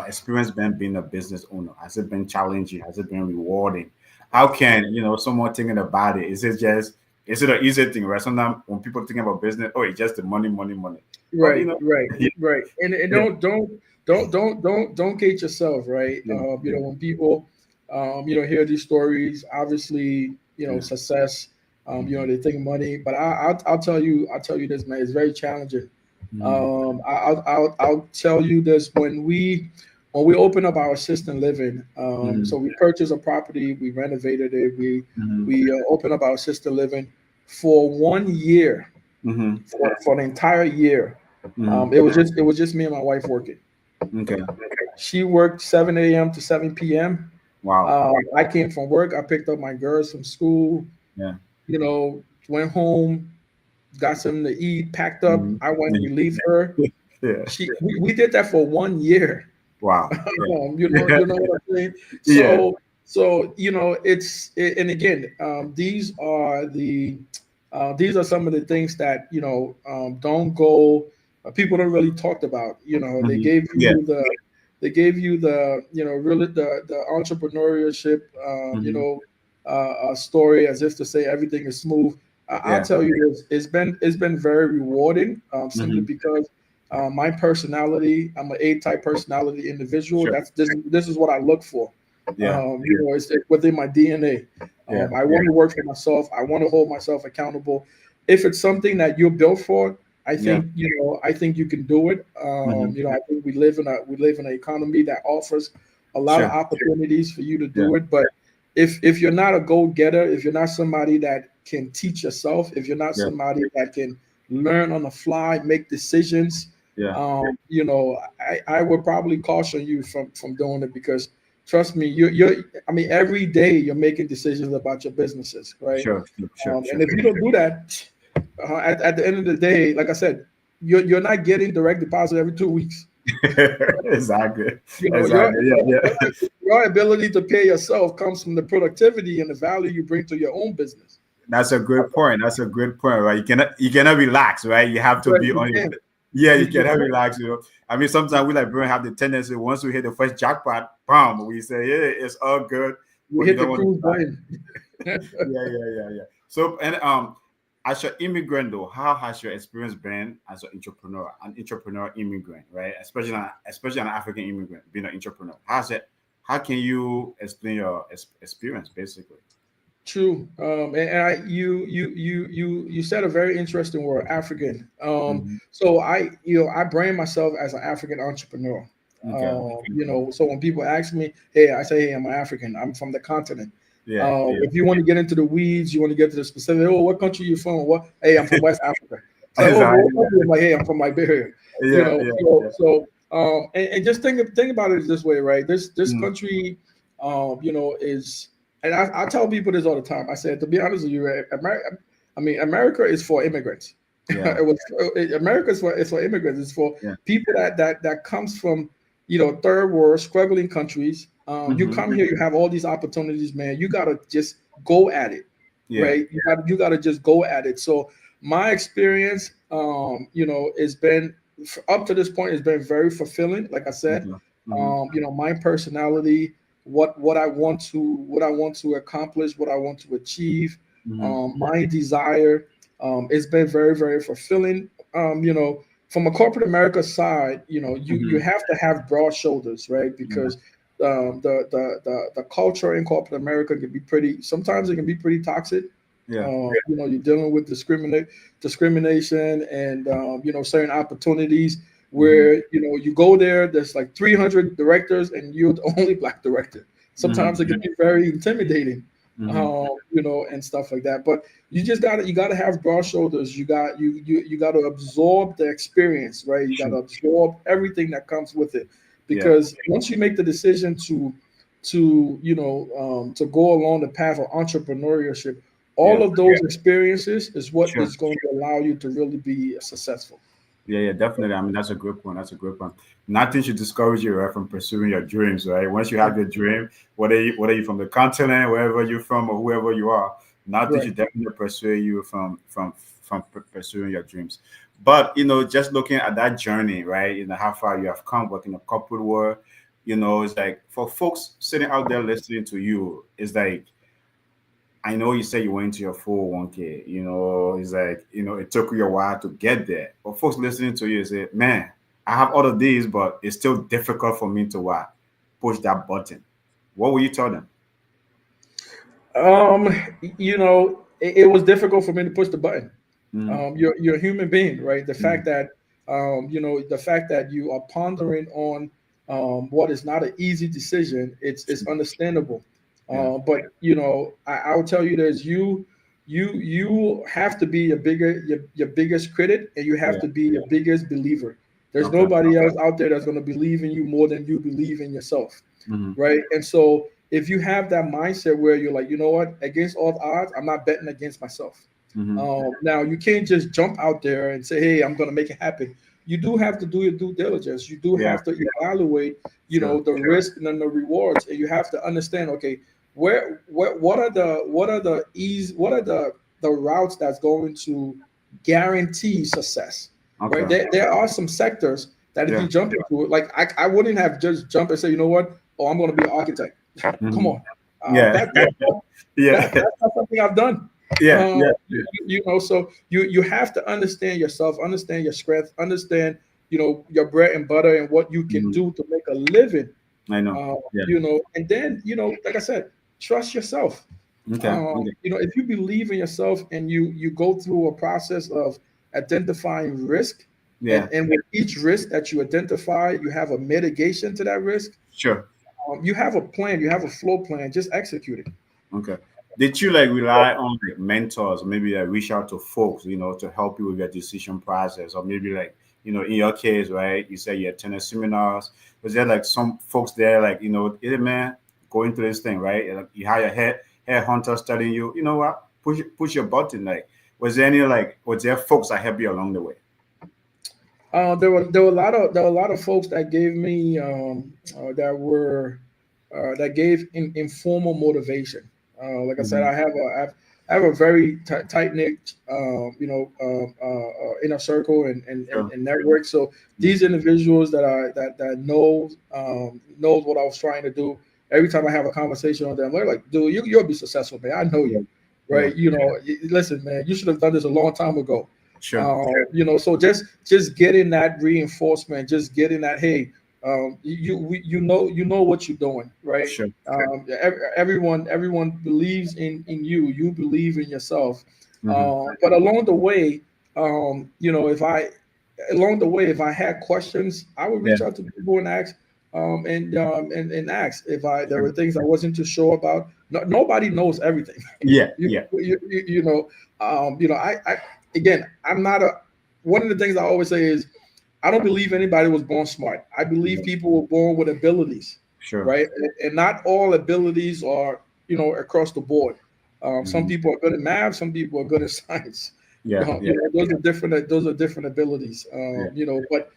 experience been being a business owner? Has it been challenging? Has it been rewarding? How can someone thinking about it? Is it an easy thing, right? Sometimes when people think about business, oh, it's just the money, money, money. But Right, right, right. And yeah, don't gate yourself, right? yeah, yeah, When people hear these stories, obviously, yeah. success, Mhm, they think money, but I'll tell you this, man, it's very challenging. mhm, I'll tell you this, when we open up our assisted living, so mhm, we purchased a property, we renovated it, we mhm, we opened up our assisted living for 1 year, mhm, for the entire year. mhm. It was just me and my wife working. Okay. She worked 7 a.m. to 7 p.m. Wow. I came from work. I picked up my girls from school. Yeah. Went home, got something to eat, packed up. Mhm. I went Yeah. relieved her. Yeah. We did that for 1 year. Wow. Yeah. You know what I'm saying. Yeah. So and again, these are some of the things that don't go. People don't really talk about. They Mhm. gave Yeah. you the really the entrepreneurship Mhm. story, as if to say everything is smooth. I'll Yeah. tell you this: it's been very rewarding, simply Mhm. because my personality, I'm an A-type personality individual. Sure. This is what I look for. Yeah. Yeah. It's within my DNA. Yeah. I Yeah. want to work for myself. I want to hold myself accountable. If it's something that you're built for, Yeah. I think you can do it. Mhm. I think we live in an economy that offers a lot of Sure. opportunities for you to Yeah. do it. But if you're not a go-getter, if you're not somebody that can teach yourself, if you're not Yeah. somebody that can learn on the fly, make decisions, Yeah. I would probably caution you from doing it, because trust me, I mean, every day you're making decisions about your businesses, right? Sure. Sure. And Sure. if you don't do that, at the end of the day, like I said, you're not getting direct deposit every 2 weeks. Exactly. You know, your Exactly. Yeah. Yeah. your ability to pay yourself comes from the productivity and the value you bring to your own business. That's a great point. That's a great point, right? You cannot relax, right? You have to Right? be You on your can. yeah, you You cannot can. relax, I mean, sometimes we like Brian have the tendency once we hit the first jackpot, bam, we say, yeah, it's all good, You but you hit the don't want to cruise relax. button. Yeah. So and as an immigrant though, how has your experience been as an entrepreneur immigrant, right? Especially an African immigrant being an entrepreneur. How can you explain your experience basically? True. You said a very interesting word, African. Hmm. So I brand myself as an African entrepreneur. Okay. So when people ask me, hey, I say, hey, I'm African. I'm from the continent. Yeah, yeah. If you want to get into the weeds, you want to get to the specific. Oh, what country you from? What? Hey, I'm from West Africa. It's like, oh, but what Exactly. country? I'm like, hey, I'm from Liberia. You Yeah, know, yeah, so yeah. and just think about it this way, right? This Mm, country, is, and I tell people this all the time. I said, to be honest with you, right, America is for immigrants. yeah, America is for immigrants. It's for yeah. people that comes from third world struggling countries. You Hmm. come here, you have all these opportunities, man. You gotta just go at it, Yeah. right? You gotta just go at it. So my experience, has been, up to this point, has been very fulfilling. Like I said, Okay. Hmm. my personality, what I want to accomplish, what I want to achieve, Hmm. my desire, it's been very, very fulfilling. From a corporate America side, you Hmm. have to have broad shoulders, right? Yeah. Because the culture in corporate America can be pretty. Sometimes it can be pretty toxic. Yeah. You're dealing with discrimination, and certain opportunities Hmm. where you go there. There's like 300 directors, and you're the only black director. Sometimes it Hmm. can be very intimidating, Hmm. and stuff like that. But you gotta have broad shoulders. You got to absorb the experience, right? You got to Sure. absorb everything that comes with it, Yeah. because once you make the decision to go along the path of entrepreneurship, All Yeah. of those experiences is what Sure. is going to allow you to really be successful. Yeah, yeah, definitely. I mean, that's a good one. That's a good one. Nothing should discourage you, right, from pursuing your dreams, right? Once you have your dream, whether you from the continent, wherever you're from, or whoever you are, nothing Right. should definitely pursue you from pursuing your dreams. But just looking at that journey, right? How far you have come working in the corporate world, it's like for folks sitting out there listening to you, it's like I know you say you went to your 401k, it's like, it took you a while to get there. But folks listening to you say, man, I have all of these, but it's still difficult for me to push that button. What will you tell them? Um, it was difficult for me to push the button. Mm, You're a human being, right? mm, The fact that you are pondering on what is not an easy decision, it's understandable. yeah. But I will tell you this: you have to be your biggest critic, and you have Yeah. to be your biggest believer. There's Okay. nobody else out there that's going to believe in you more than you believe in yourself, Mm-hmm. right? And so if you have that mindset where you're like, you know what, against all odds, I'm not betting against myself. Mm-hmm. Now you can't just jump out there and say, "Hey, I'm going to make it happen." You do have to do your due diligence. You do Yeah. have to evaluate, Sure. the risk and then the rewards, and you have to understand, okay, what are the routes that's going to guarantee success, right? Okay. There are some sectors that if you Yeah. jump into it, like I wouldn't have just jumped and say, you know what, oh, I'm going to be an architect. Come Mm-hmm. on, Yeah. Yeah. that's not something I've done. Yeah. Um, Yeah. so you have to understand yourself, understand your strength, understand your bread and butter and what you can Mm-hmm. do to make a living. I know. Yeah. And then like I said, trust yourself. Okay. Okay. If you believe in yourself and you go through a process of identifying risk, Yeah. and with each risk that you identify, you have a mitigation to that risk. Sure. You have a plan, you have a flow plan, just execute it. Okay. Did you like rely on like mentors, or maybe like reach out to folks, to help you with your decision process, or maybe like, in your case, right? You said you attended seminars. Was there like some folks there, like, hey man, going through this thing, right? Like you had your head hunters telling you, you know what, push your button. Like, was there folks that helped you along the way? There were a lot of folks that gave me that gave informal motivation. Like I said, Hmm. I have a very tight knit inner circle Sure. and network. So Mm. these individuals that knows what I was trying to do. Every time I have a conversation with them, they're like, "Dude, you'll be successful, man. I know Yeah. you, Yeah. right? Listen, man, you should have done this a long time ago." Sure. So just getting that reinforcement, just getting that, hey, you know what you're doing, right? Sure. Everyone believes in you. You believe in yourself. Hmm. But along the way, if I had questions, I would Yeah. reach out to people and ask, and ask if there Sure. were things I wasn't too sure about. No, nobody knows everything. Yeah. you, Yeah. you, you know, I again, I'm not a. One of the things I always say is, I don't believe anybody was born smart. I believe Yeah. people were born with abilities, Sure. right? And not all abilities are, across the board. Some Hmm. people are good at math. Some people are good at science. Yeah. Yeah. Those are different. Those are different abilities. Yeah. But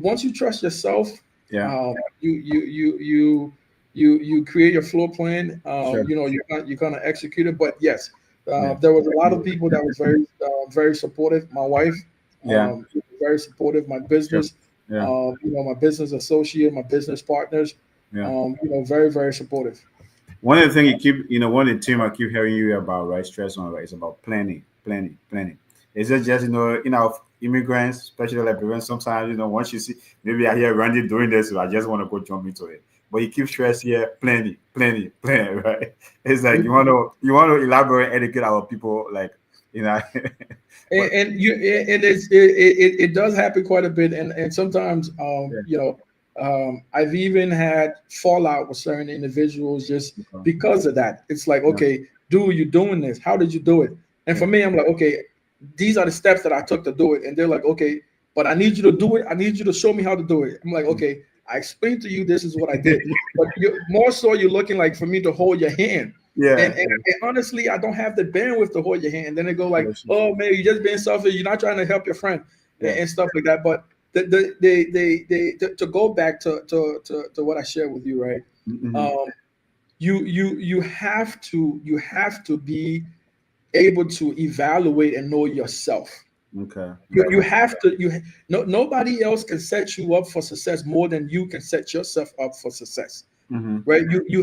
once you trust yourself, Yeah. you create your floor plan. Sure. You're gonna execute it. But yes, Yeah. there was a lot of people that was very supportive. My wife, Yeah. very supportive. My Sure. business, Yeah. my business associate, my business partners, Yeah. very very supportive. One of the things one of the theme I keep hearing you about, right? Stress on, right? Is about planning, planning, planning. Is it just, immigrants, especially like parents, sometimes, once you see, maybe I hear Randy doing this, so I just want to go jump into it. But you keep stress here, planning, planning, planning, right? It's like you want to elaborate, educate our people, like, you know, but And it does happen quite a bit, and sometimes yeah, I've even had fallout with certain individuals just okay, because of that. It's like, yeah, okay, dude, you're doing this, how did you do it? And yeah, for me, I'm like, okay, these are the steps that I took to do it. And they're like, okay, but I need you to do it, I need you to show me how to do it. I'm like, mm, okay, I explained to you this is what I did, but more so you're looking like for me to hold your hand, Yeah. And honestly, I don't have the bandwidth to hold your hand. And then they go like, Yes. "Oh man, you're just being selfish. You're not trying to help your friend," Yeah. and stuff like that. But to go back to what I shared with you, right? Mm-hmm. Um, you have to be able to evaluate and know yourself. Okay. You Okay. have to no, nobody else can set you up for success more than you can set yourself up for success, Mm-hmm. right? You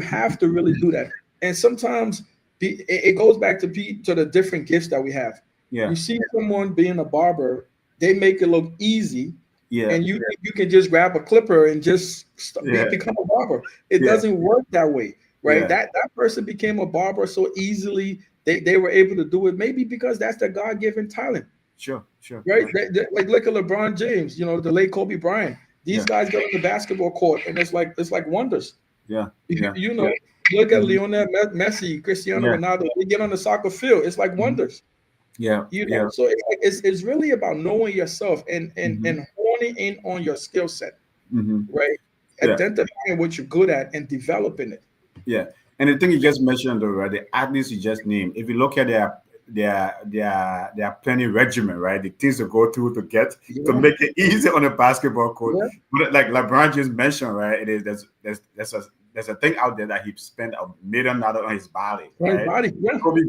have to really do that. And sometimes it goes back to the different gifts that we have. Yeah. You see someone being a barber, they make it look easy, Yeah. and you can just grab a clipper and just Yeah. become a barber. It Yeah. doesn't work that way, right? Yeah. That person became a barber so easily. They were able to do it maybe because that's their God-given talent, Sure. Sure. right? Yeah. Like look at LeBron James, the late Kobe Bryant. These Yeah. guys get on the basketball court and it's like wonders. Yeah. You, Yeah. you know, look at Mm-hmm. Lionel Messi, Cristiano Yeah. Ronaldo. They get on the soccer field. It's like Mm-hmm. wonders. Yeah. Yeah. So it's really about knowing yourself and and Mm-hmm. and honing in on your skill set, Mm-hmm. right? Yeah. Identifying what you're good at and developing it. Yeah, and the thing you just mentioned, though, right? The athletes you just named. If you look at their planning regimen, right? The things to go through to Yeah, make it easy on the basketball court. yeah, But like LeBron just mentioned, right? It is there's a thing out there that he spent $1 million on his body, right right? body. Yeah, Kobe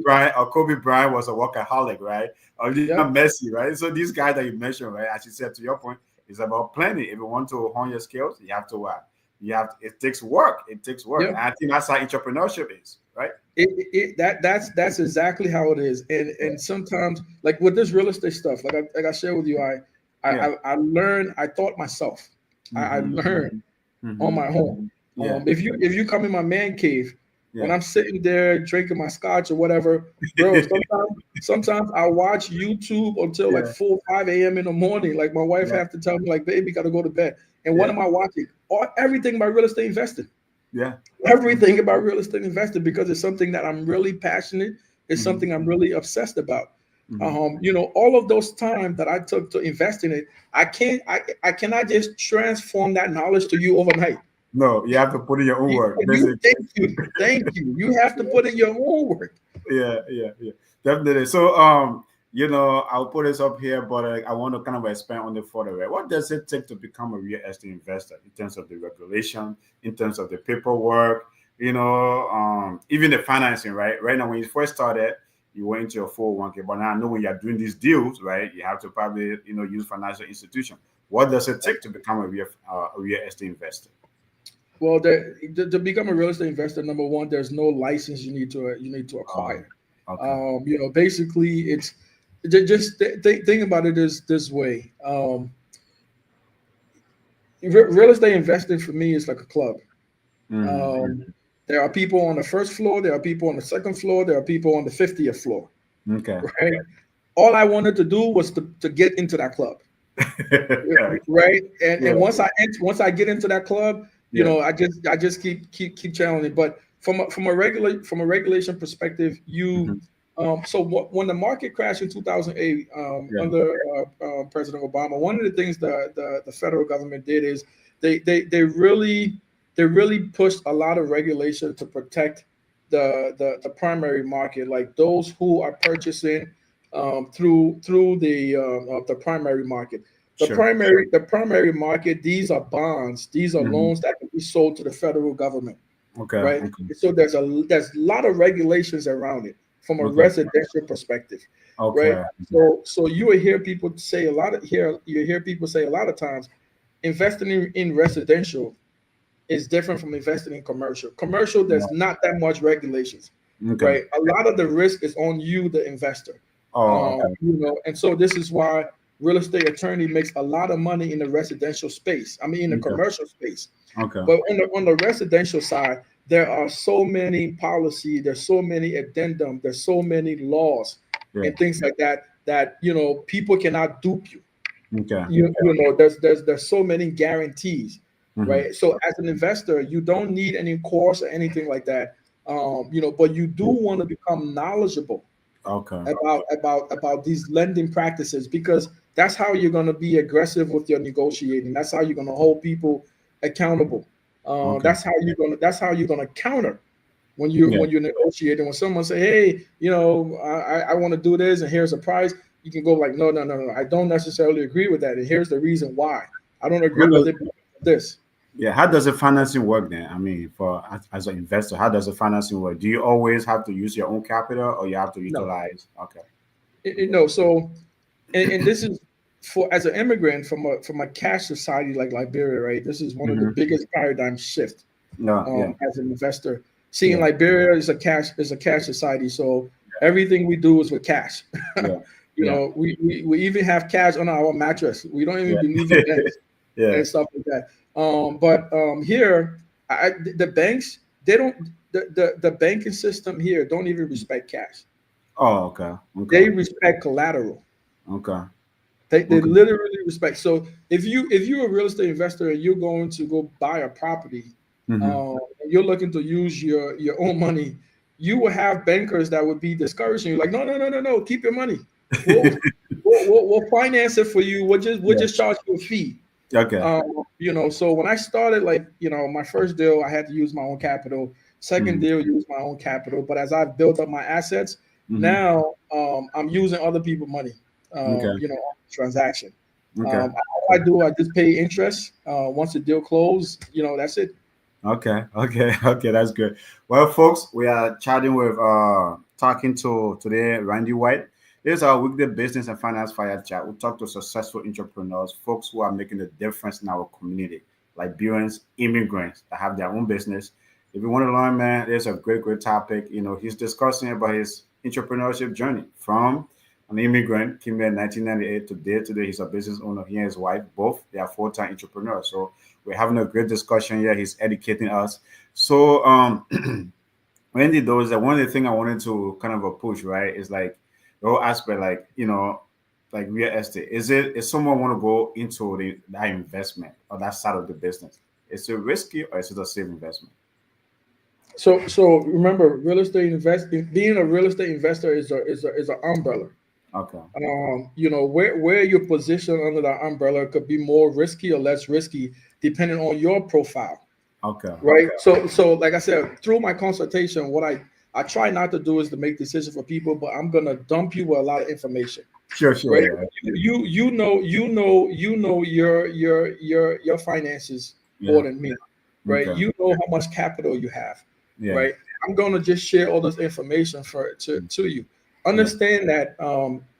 Bryant was a workaholic, right? Or yeah, Messi, right? So these guys that you mentioned, right? As you said to your point, it's about planning. If you want to hone your skills, you have to it takes work. It takes work. yeah. And I think that's how entrepreneurship is, right? That's exactly how it is. And Yeah. and sometimes, like with this real estate stuff, like I shared with you, Yeah. I learned. I taught myself. I Mm-hmm. learned on Mm-hmm. my own. Yeah. If you come in my man cave when Yeah. I'm sitting there drinking my scotch or whatever, bro, sometimes I watch YouTube until like Yeah. 4 5 a.m. in the morning. Like my wife Yeah. have to tell me, like, baby, gotta go to bed. And what Yeah. am I watching? Everything about real estate investing. Yeah. Everything about real estate investing because it's something that I'm really passionate. It's Mm-hmm. something I'm really obsessed about. Mm-hmm. All of those time that I took to invest in it, I cannot just transform that knowledge to you overnight. No, you have to put in your own work, You basically. thank you. You have to put in your own work. Yeah, yeah, yeah, definitely. So, I'll put this up here, but I want to kind of expand on it further. Right? What does it take to become a real estate investor in terms of the regulation, in terms of the paperwork, even the financing, right? Right now, when you first started, you went into your 401k, but now I know when you're doing these deals, right, you have to probably, use financial institution. What does it take to become a real estate investor? Well, to become a real estate investor, number one, there's no license you need to Um, acquire. okay. Basically, it's just think about it this way. Real estate investing for me is like a club. Mm-hmm. Um, there are people on the first floor, there are people on the second floor, there are people on the 50th floor, Okay. right? All I wanted to do was to get into that club, Yeah. right? And Yeah. once I get into that club, Yeah. I just keep challenging. But from a regulation perspective, Mhm. when the market crashed in 2008 Yeah. under President Obama, one of the things the federal government did is they really pushed a lot of regulation to protect the primary market, like those who are purchasing through the primary market. The Sure. primary market, these are bonds, these are Mhm. loans that can be sold to the federal government, Okay. right? Okay. So there's a lot of regulations around it from a Okay. residential perspective, right? Okay. So you will hear people say a lot of here you hear people say a lot of times investing in residential is different from investing in commercial. Commercial, Yeah. there's not that much regulations, Okay. right? A lot of the risk is on you, the investor. Oh, okay. And so this is why real estate attorney makes a lot of money in the residential space. I mean, in the Okay. commercial space. Okay. But on the residential side, there are so many policy, there's so many addendum, there's so many laws Yeah. and things like that people cannot dupe you. Okay. There's so many guarantees, Mhm. right? So as an investor, you don't need any course or anything like that. But you do want to become knowledgeable Okay. about these lending practices because that's how you're going to be aggressive with your negotiating. That's how you're going to hold people accountable. Okay. That's how you're going to counter. Yeah. when you're negotiating. When someone say, "Hey, I want to do this, and here's a price," you can go like, "No, I don't necessarily agree with that, and here's the reason why I don't agree How with does, it because of this." yeah, how does the financing work then? I mean, for as an investor, how does the financing work? Do you always have to use your own capital, or you have to No, utilize? Okay. no. So, and this is for as an immigrant from a cash society like Liberia, right? This is one of the Mm-hmm. biggest paradigm shift No. Yeah. as an investor. Seeing Yeah. Liberia is a cash society, so everything we do is with cash. Yeah. Yeah. We even have cash on our mattress. We don't even believe in banks Yeah. and stuff like that. But here, the banks they don't the banking system here don't even respect cash. Oh, okay. Okay. They respect collateral. Okay. They Okay. literally respect. So if you're a real estate investor and you're going to go buy a property, Mm-hmm. and you're looking to use your own money, you will have bankers that would be discouraging you, like, no, keep your money. We'll we'll finance it for you. We'll Yeah. just charge you a fee. Okay. So when I started, like, my first deal, I had to use my own capital. Second Mm-hmm. deal, use my own capital. But as I've built up my assets, Mm-hmm. now I'm using other people's money, Okay. on the transaction. Okay. All I do, I just pay interest. Once the deal closed, that's it. Okay, okay, okay, that's good. Well, folks, we are chatting with talking to today Randy White. This is our weekly business and finance fire chat. We talk to successful entrepreneurs, folks who are making a difference in our community, Liberians, immigrants that have their own business. If you want to learn, man, there's a great topic. He's discussing about his entrepreneurship journey from an immigrant, came here in 1998 to today. He's a business owner. He and his wife, both, they are full-time entrepreneurs. So we're having a great discussion here. He's educating us. So, Randy, though, is that one of the things I wanted to kind of push, right? Is like the whole aspect, like, like real estate. Is someone want to go into that investment or that side of the business? Is it risky or is it a safe investment? So remember, real estate investing, being a real estate investor is an umbrella. Okay. Where you're positioned under that umbrella could be more risky or less risky depending on your profile, Okay. right? So like I said, through my consultation, what I try not to do is to make decisions for people, but I'm gonna dump you with a lot of information, Sure, right? yeah. You know your finances more Yeah. than me, right? Okay. You know how much capital you have, Yeah. right? I'm gonna just share all this information to you. Yeah. Understand that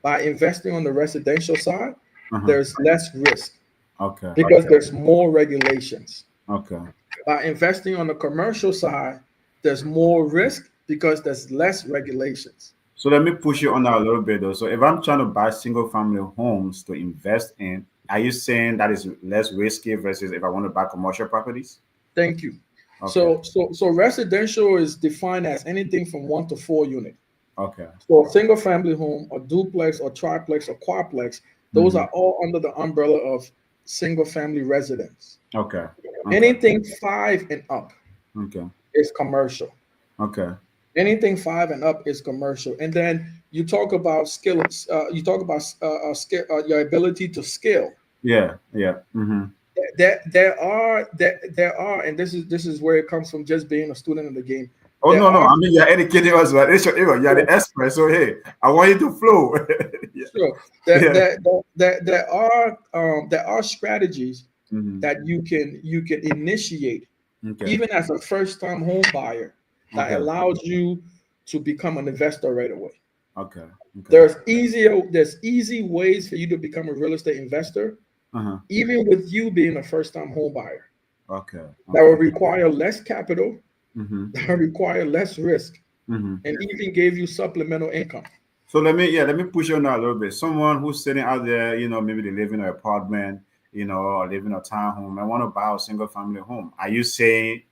by investing on the residential side, Uh-huh. there's less risk Okay. because there's more regulations. Okay. By investing on the commercial side, there's more risk because there's less regulations. So let me push you on that a little bit though. So if I'm trying to buy single family homes to invest in, are you saying that is less risky versus if I want to buy commercial properties? Thank you. Okay. So residential is defined as anything from 1 to 4 unit. Okay. So a single family home, a duplex, or triplex, or quadplex, those Hmm. are all under the umbrella of single family residence. Okay. Okay. Anything five and up Okay. is commercial. Okay. Anything five and up is commercial. And then you talk about skills. You talk about your ability to scale. Yeah. Yeah. Mm-hmm. There are, and this is where it comes from. Just being a student of the game, Oh there no. are I mean you're educating us, right? You're the expert. So hey, I want you to flow. Yeah. sure there Yeah. there there are strategies Hmm. that you can initiate Okay. even as a first time home buyer that Okay. allows you to become an investor right away. Okay. Okay. There's easy ways for you to become a real estate investor, Uh-huh. even with you being a first time home buyer. Okay. That will Okay. require less capital, Mm-hmm. that will require less risk, Mm-hmm. and even give you supplemental income. So let me push you on that a little bit. Someone who's sitting out there, maybe they live in an apartment, or live in a townhome and want to buy a single family home. Are you saying,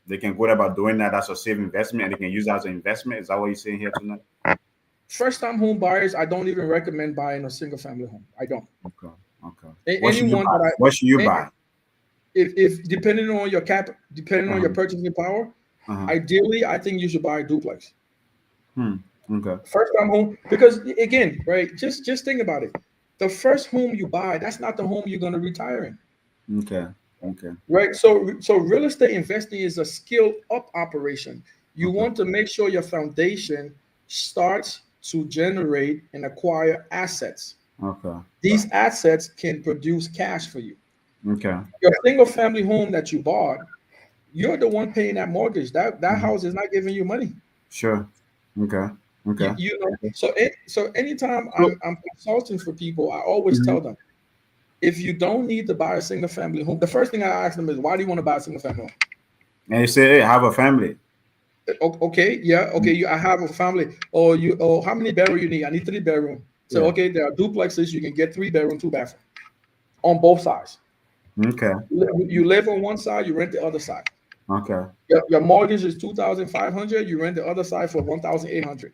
they can go about doing that as a safe investment and they can use that as an investment? Is that what you're saying here tonight? First time home buyers, I don't even recommend buying a single family home. I don't. Okay. Okay. What should you Anyone buy? that What should you I buy? if depending on depending on your Uh-huh. purchasing power, Uh-huh. ideally I think you should buy a duplex. Hmm. Okay. First time home, because again, right? Just think about it. The first home you buy, that's not the home you're going to retire in, Okay. Okay. right? So real estate investing is a skill up operation. You want to make sure your foundation starts to generate and acquire assets. Okay. These assets can produce cash for you. Okay. Your single family home that you bought, you're the one paying that mortgage. That Mhm. house is not giving you money. Sure. Okay. Okay. You know, Okay. so anytime So, I'm consulting for people, I always mhm. tell them, if you don't need to buy a single family home, the first thing I ask them is, why do you want to buy a single family home? And you say, hey, I have a family. Okay, yeah, okay. Mhm. I have a family, or how many bedroom you need? I need 3 bedroom. So Yeah. okay, there are duplexes. You can get 3 bedroom, 2 bathroom on both sides. Okay. You live on one side, you rent the other side. Okay. Your mortgage is 2,500. You rent the other side for 1,800.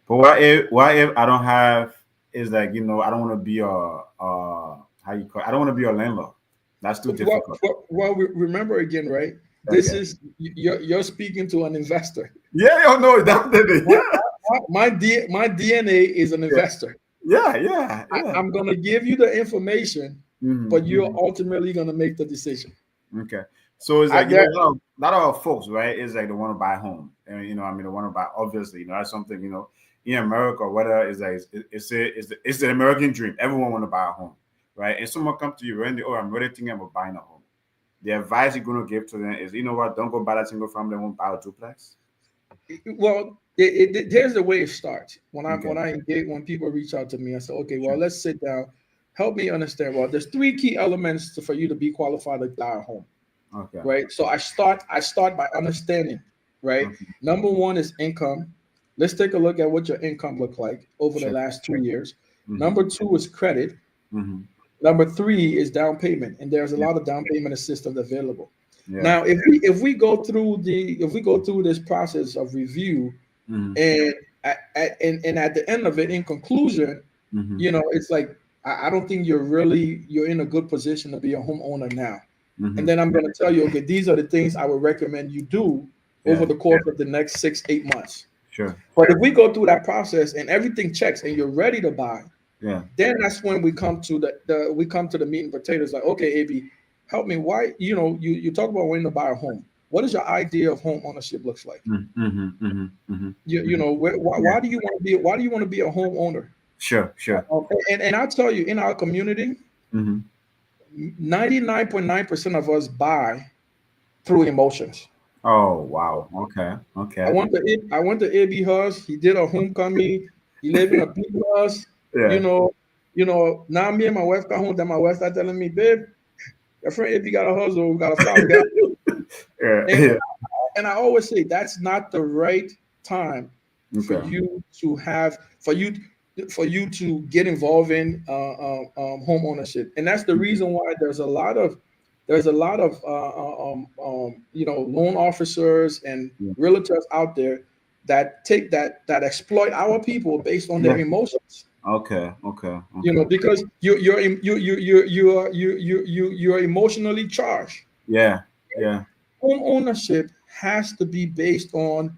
But what if I don't have is like, I don't want to be how you call it? I don't want to be a landlord. That's too difficult. Remember again, right? This Okay. is you're speaking to an investor. Yeah, no, definitely. My, my DNA is an Yeah. investor. Yeah, yeah, yeah. I'm going to give you the information, Hmm. but you're ultimately going to make the decision. Okay. So it's I, like, there, a lot of folks, right? It's like they want to buy home. And, they want to buy, obviously, that's something, in America, whether it's like, it's the American dream. Everyone want to buy a home, right? And someone come to you, Randy, oh, I'm really thinking about buying a home. The advice you're going to give to them is, you know what? Don't go buy that single family, won't buy a duplex. well, here's the way it starts. Okay. When I engage, when people reach out to me, I say, okay, well, Sure. let's sit down. Help me understand. Well, there's three key elements for you to be qualified to buy a home, Okay. right? So I start by understanding, right? Okay. Number one is income. Let's take a look at what your income looked like over the Sure. last 2 years. Mm-hmm. Number two is credit. Mm-hmm. Number three is down payment, and there's a Yeah. lot of down payment assistance available. Yeah. Now, if we go through this process of review, Mm-hmm. and and at the end of it, in conclusion, Mm-hmm. it's like I don't think you're in a good position to be a homeowner now. Mm-hmm. And then I'm going to tell you, okay, these are the things I would recommend you do over Yeah. the course of the next 6, 8 months. Sure. But if we go through that process and everything checks and you're ready to buy, Yeah. then that's when we come to the meat and potatoes. Like, okay, AB, help me. Why, you talk about wanting to buy a home. What is your idea of home ownership looks like? Mm-hmm. Mm-hmm. Mm-hmm. Why Yeah. do you want to be a homeowner? Sure. Sure. And I'll tell you, in our community, Mm-hmm. 99.9% of us buy through emotions. Oh, wow. Okay. I Okay. went to AB house. He did a homecoming. He lived in a big house. You Yeah. know, now me and my wife got home. Then my wife started telling me, "Babe, your friend AB got a hustle. We got a family. Yeah. And, Yeah. and I always say that's not the right time for Okay. you to have for you to get involved in home ownership, and that's the reason why there's a lot of loan officers and Yeah. realtors out there that exploit our people based on their Yeah. emotions. Okay. Okay. Okay. Because you're emotionally charged. Yeah. Yeah. Home ownership has to be based on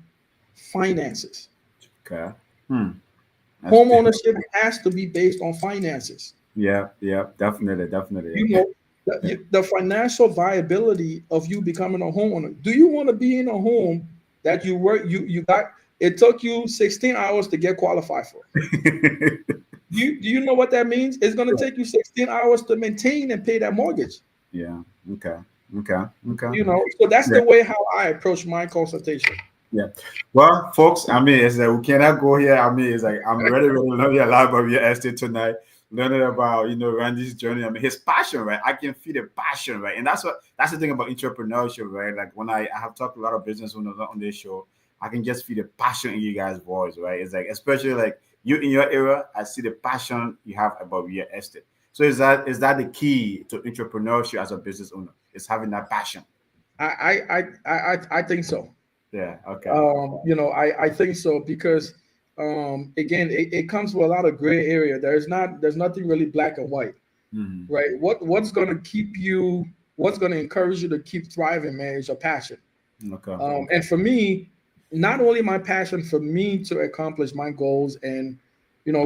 finances. Okay. Hmm. That's Home deep. ownership has to be based on finances. Yeah. Yeah. Definitely. Definitely. You know, the financial viability of you becoming a homeowner. Do you want to be in a home that you got? It took you 16 hours to get qualified for. Do you know what that means? It's going to take you 16 hours to maintain and pay that mortgage. Yeah. Okay. Okay. Okay. So that's Yeah. the way how I approach my consultation. Yeah. Well, folks, it's like we cannot go here. It's like I'm really, really learning a lot about your estate tonight, learning about, Randy's journey. His passion, right? I can feel the passion, right? And that's the thing about entrepreneurship, right? Like when I have talked to a lot of business owners on this show, I can just feel the passion in you guys' voice, right? It's like, especially like you in your era, I see the passion you have about your estate. So is that the key to entrepreneurship as a business owner? Is having that passion. I think so. Yeah. Okay. I think so because again, it comes with a lot of gray area. There's nothing really black and white, Hmm. right? What's going to encourage you to keep thriving, man, is your passion. Okay. And for me, not only my passion for me to accomplish my goals and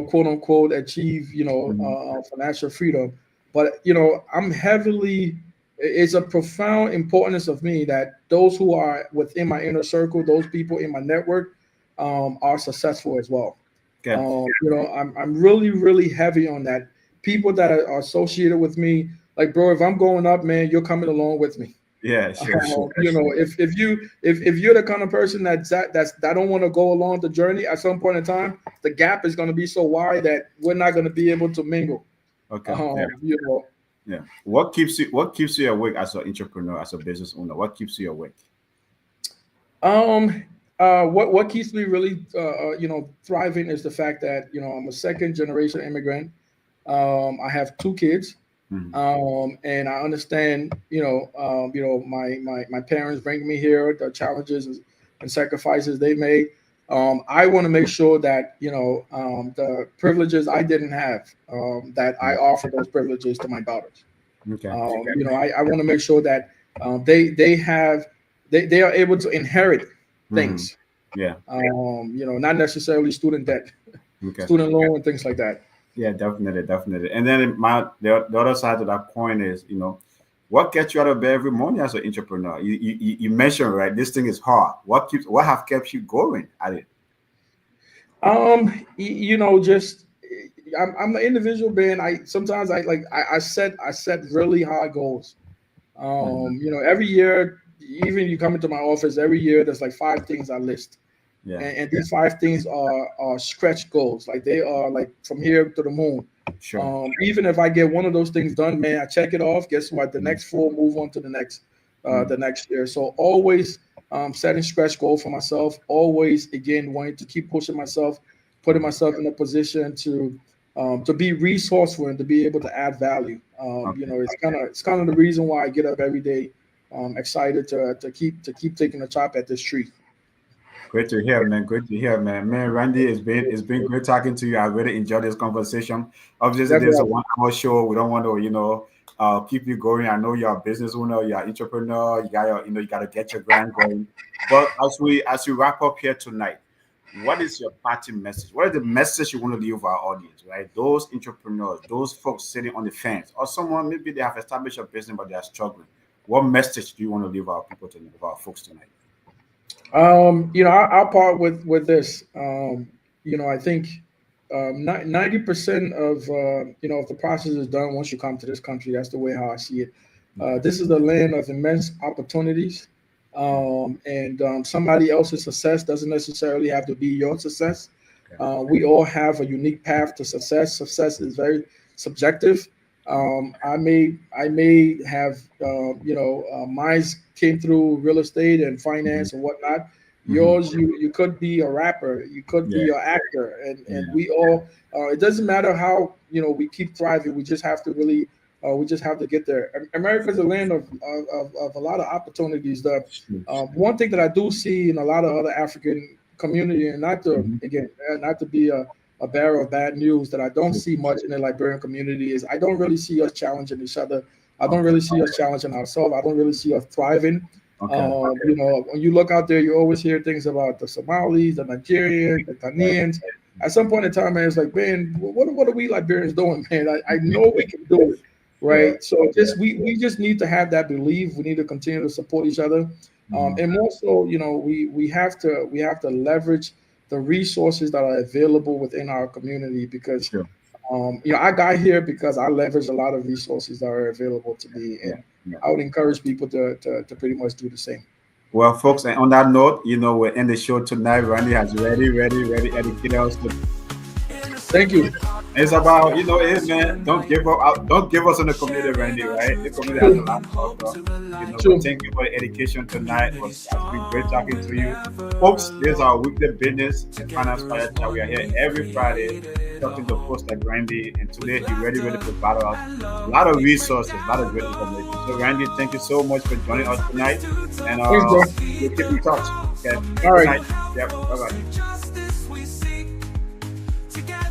quote unquote achieve Mhm. financial freedom, but I'm heavily it's a profound importance of me that those who are within my inner circle, those people in my network, are successful as well. Okay. I'm really really heavy on that. People that are associated with me, like bro, if I'm going up, man, you're coming along with me. Yeah, sure, sure, sure. If you're the kind of person that don't want to go along the journey, at some point in time, the gap is going to be so wide that we're not going to be able to mingle. Okay. Yeah. Um, you know, Yeah. What keeps you awake as an entrepreneur, as a business owner? What keeps you awake? um, what keeps me really thriving is the fact that I'm a second generation immigrant. I have two kids. Mhm. And I understand, my parents bringing me here, the challenges and sacrifices they made. I want to make sure that the privileges I didn't have, that I offer those privileges to my daughters. Okay. I want to make sure that they are able to inherit Mhm. things. Yeah. Not necessarily student debt, Okay. student loan, and things like that. Yeah, definitely, definitely. And then the other side of that coin is, what gets you out of bed every morning as an entrepreneur? You mentioned, right, this thing is hard. What have kept you going at it? Just I'm an individual being. I sometimes I set really high goals. Mhm. Every year, even you come into my office every year, there's like five things I list, Yeah, and these five things are stretch goals. Like they are like from here to the moon. sure. Even if I get one of those things done, man, I check it off. Guess what? The Mhm. next four move on to Mhm. the next year. So always setting stretch goal for myself. Always again wanting to keep pushing myself, putting Mhm. myself in a position to be resourceful and to be able to add value. Okay. It's kind of the reason why I get up every day, excited to keep taking a chop at this tree. Great to hear, man. Great to hear, man. Man, Randy, it's been great talking to you. I really enjoyed this conversation. Obviously, there's a Definitely. 1 hour show. We don't want to, keep you going. I know you're a business owner, you're an entrepreneur. You got to get your brand going. But as we wrap up here tonight, what is your party message? What is the message you want to leave with our audience? Right, those entrepreneurs, those folks sitting on the fence, or someone maybe they have established a business but they are struggling. What message do you want to leave our people tonight, our folks tonight? I'll part with this. I think 90% of the process is done once you come to this country. That's the way how I see it. Okay. This is the land of immense opportunities, and somebody else's success doesn't necessarily have to be your success. Okay. We all have a unique path to success. Success is very subjective. I may have mine came through real estate and Mhm. finance and whatnot. Mhm. Yours, you could be a rapper, you could Yeah. be an actor, and Yeah. we all. It doesn't matter how we keep thriving. We just have to really. We just have to get there. America is a land of a lot of opportunities. The Sure. one thing that I do see in a lot of other African community, and not to Mhm. again, not to be a bearer of bad news, that I don't Sure. see much in the Liberian community is I don't really see us challenging each other. I don't Okay. really see us challenging ourselves. I don't really see us thriving. Okay. When you look out there, you always hear things about the Somalis, the Nigerians, the Right. Ghanaians. At some point in time, man, it's like, man, what are we Liberians doing, man? I know we can do it, Yeah. right? So just we just need to have that belief. We need to continue to support each other, Mhm. and more so, we have to leverage the resources that are available within our community because Sure. I got here because I leverage a lot of resources that are available to me, Yeah. and Yeah. I would encourage people to pretty much do the same. Well, folks, and on that note, we're in the show tonight. Randy has ready educated us. Thank you. It's about, hey man, don't give up, don't give us on the community, Randy, right? The community has a True. lot to offer, but True. thank you for the education tonight. Has been great talking to you. Folks, this is our weekly business and finance fire chat. We are here every Friday talking to folks like Randy, and today he ready to provide us a lot of resources, a lot of great information. So Randy, thank you so much for joining us tonight, and Thanks, bro. we'll keep in touch. Okay, All good right. night. Yep, bye bye.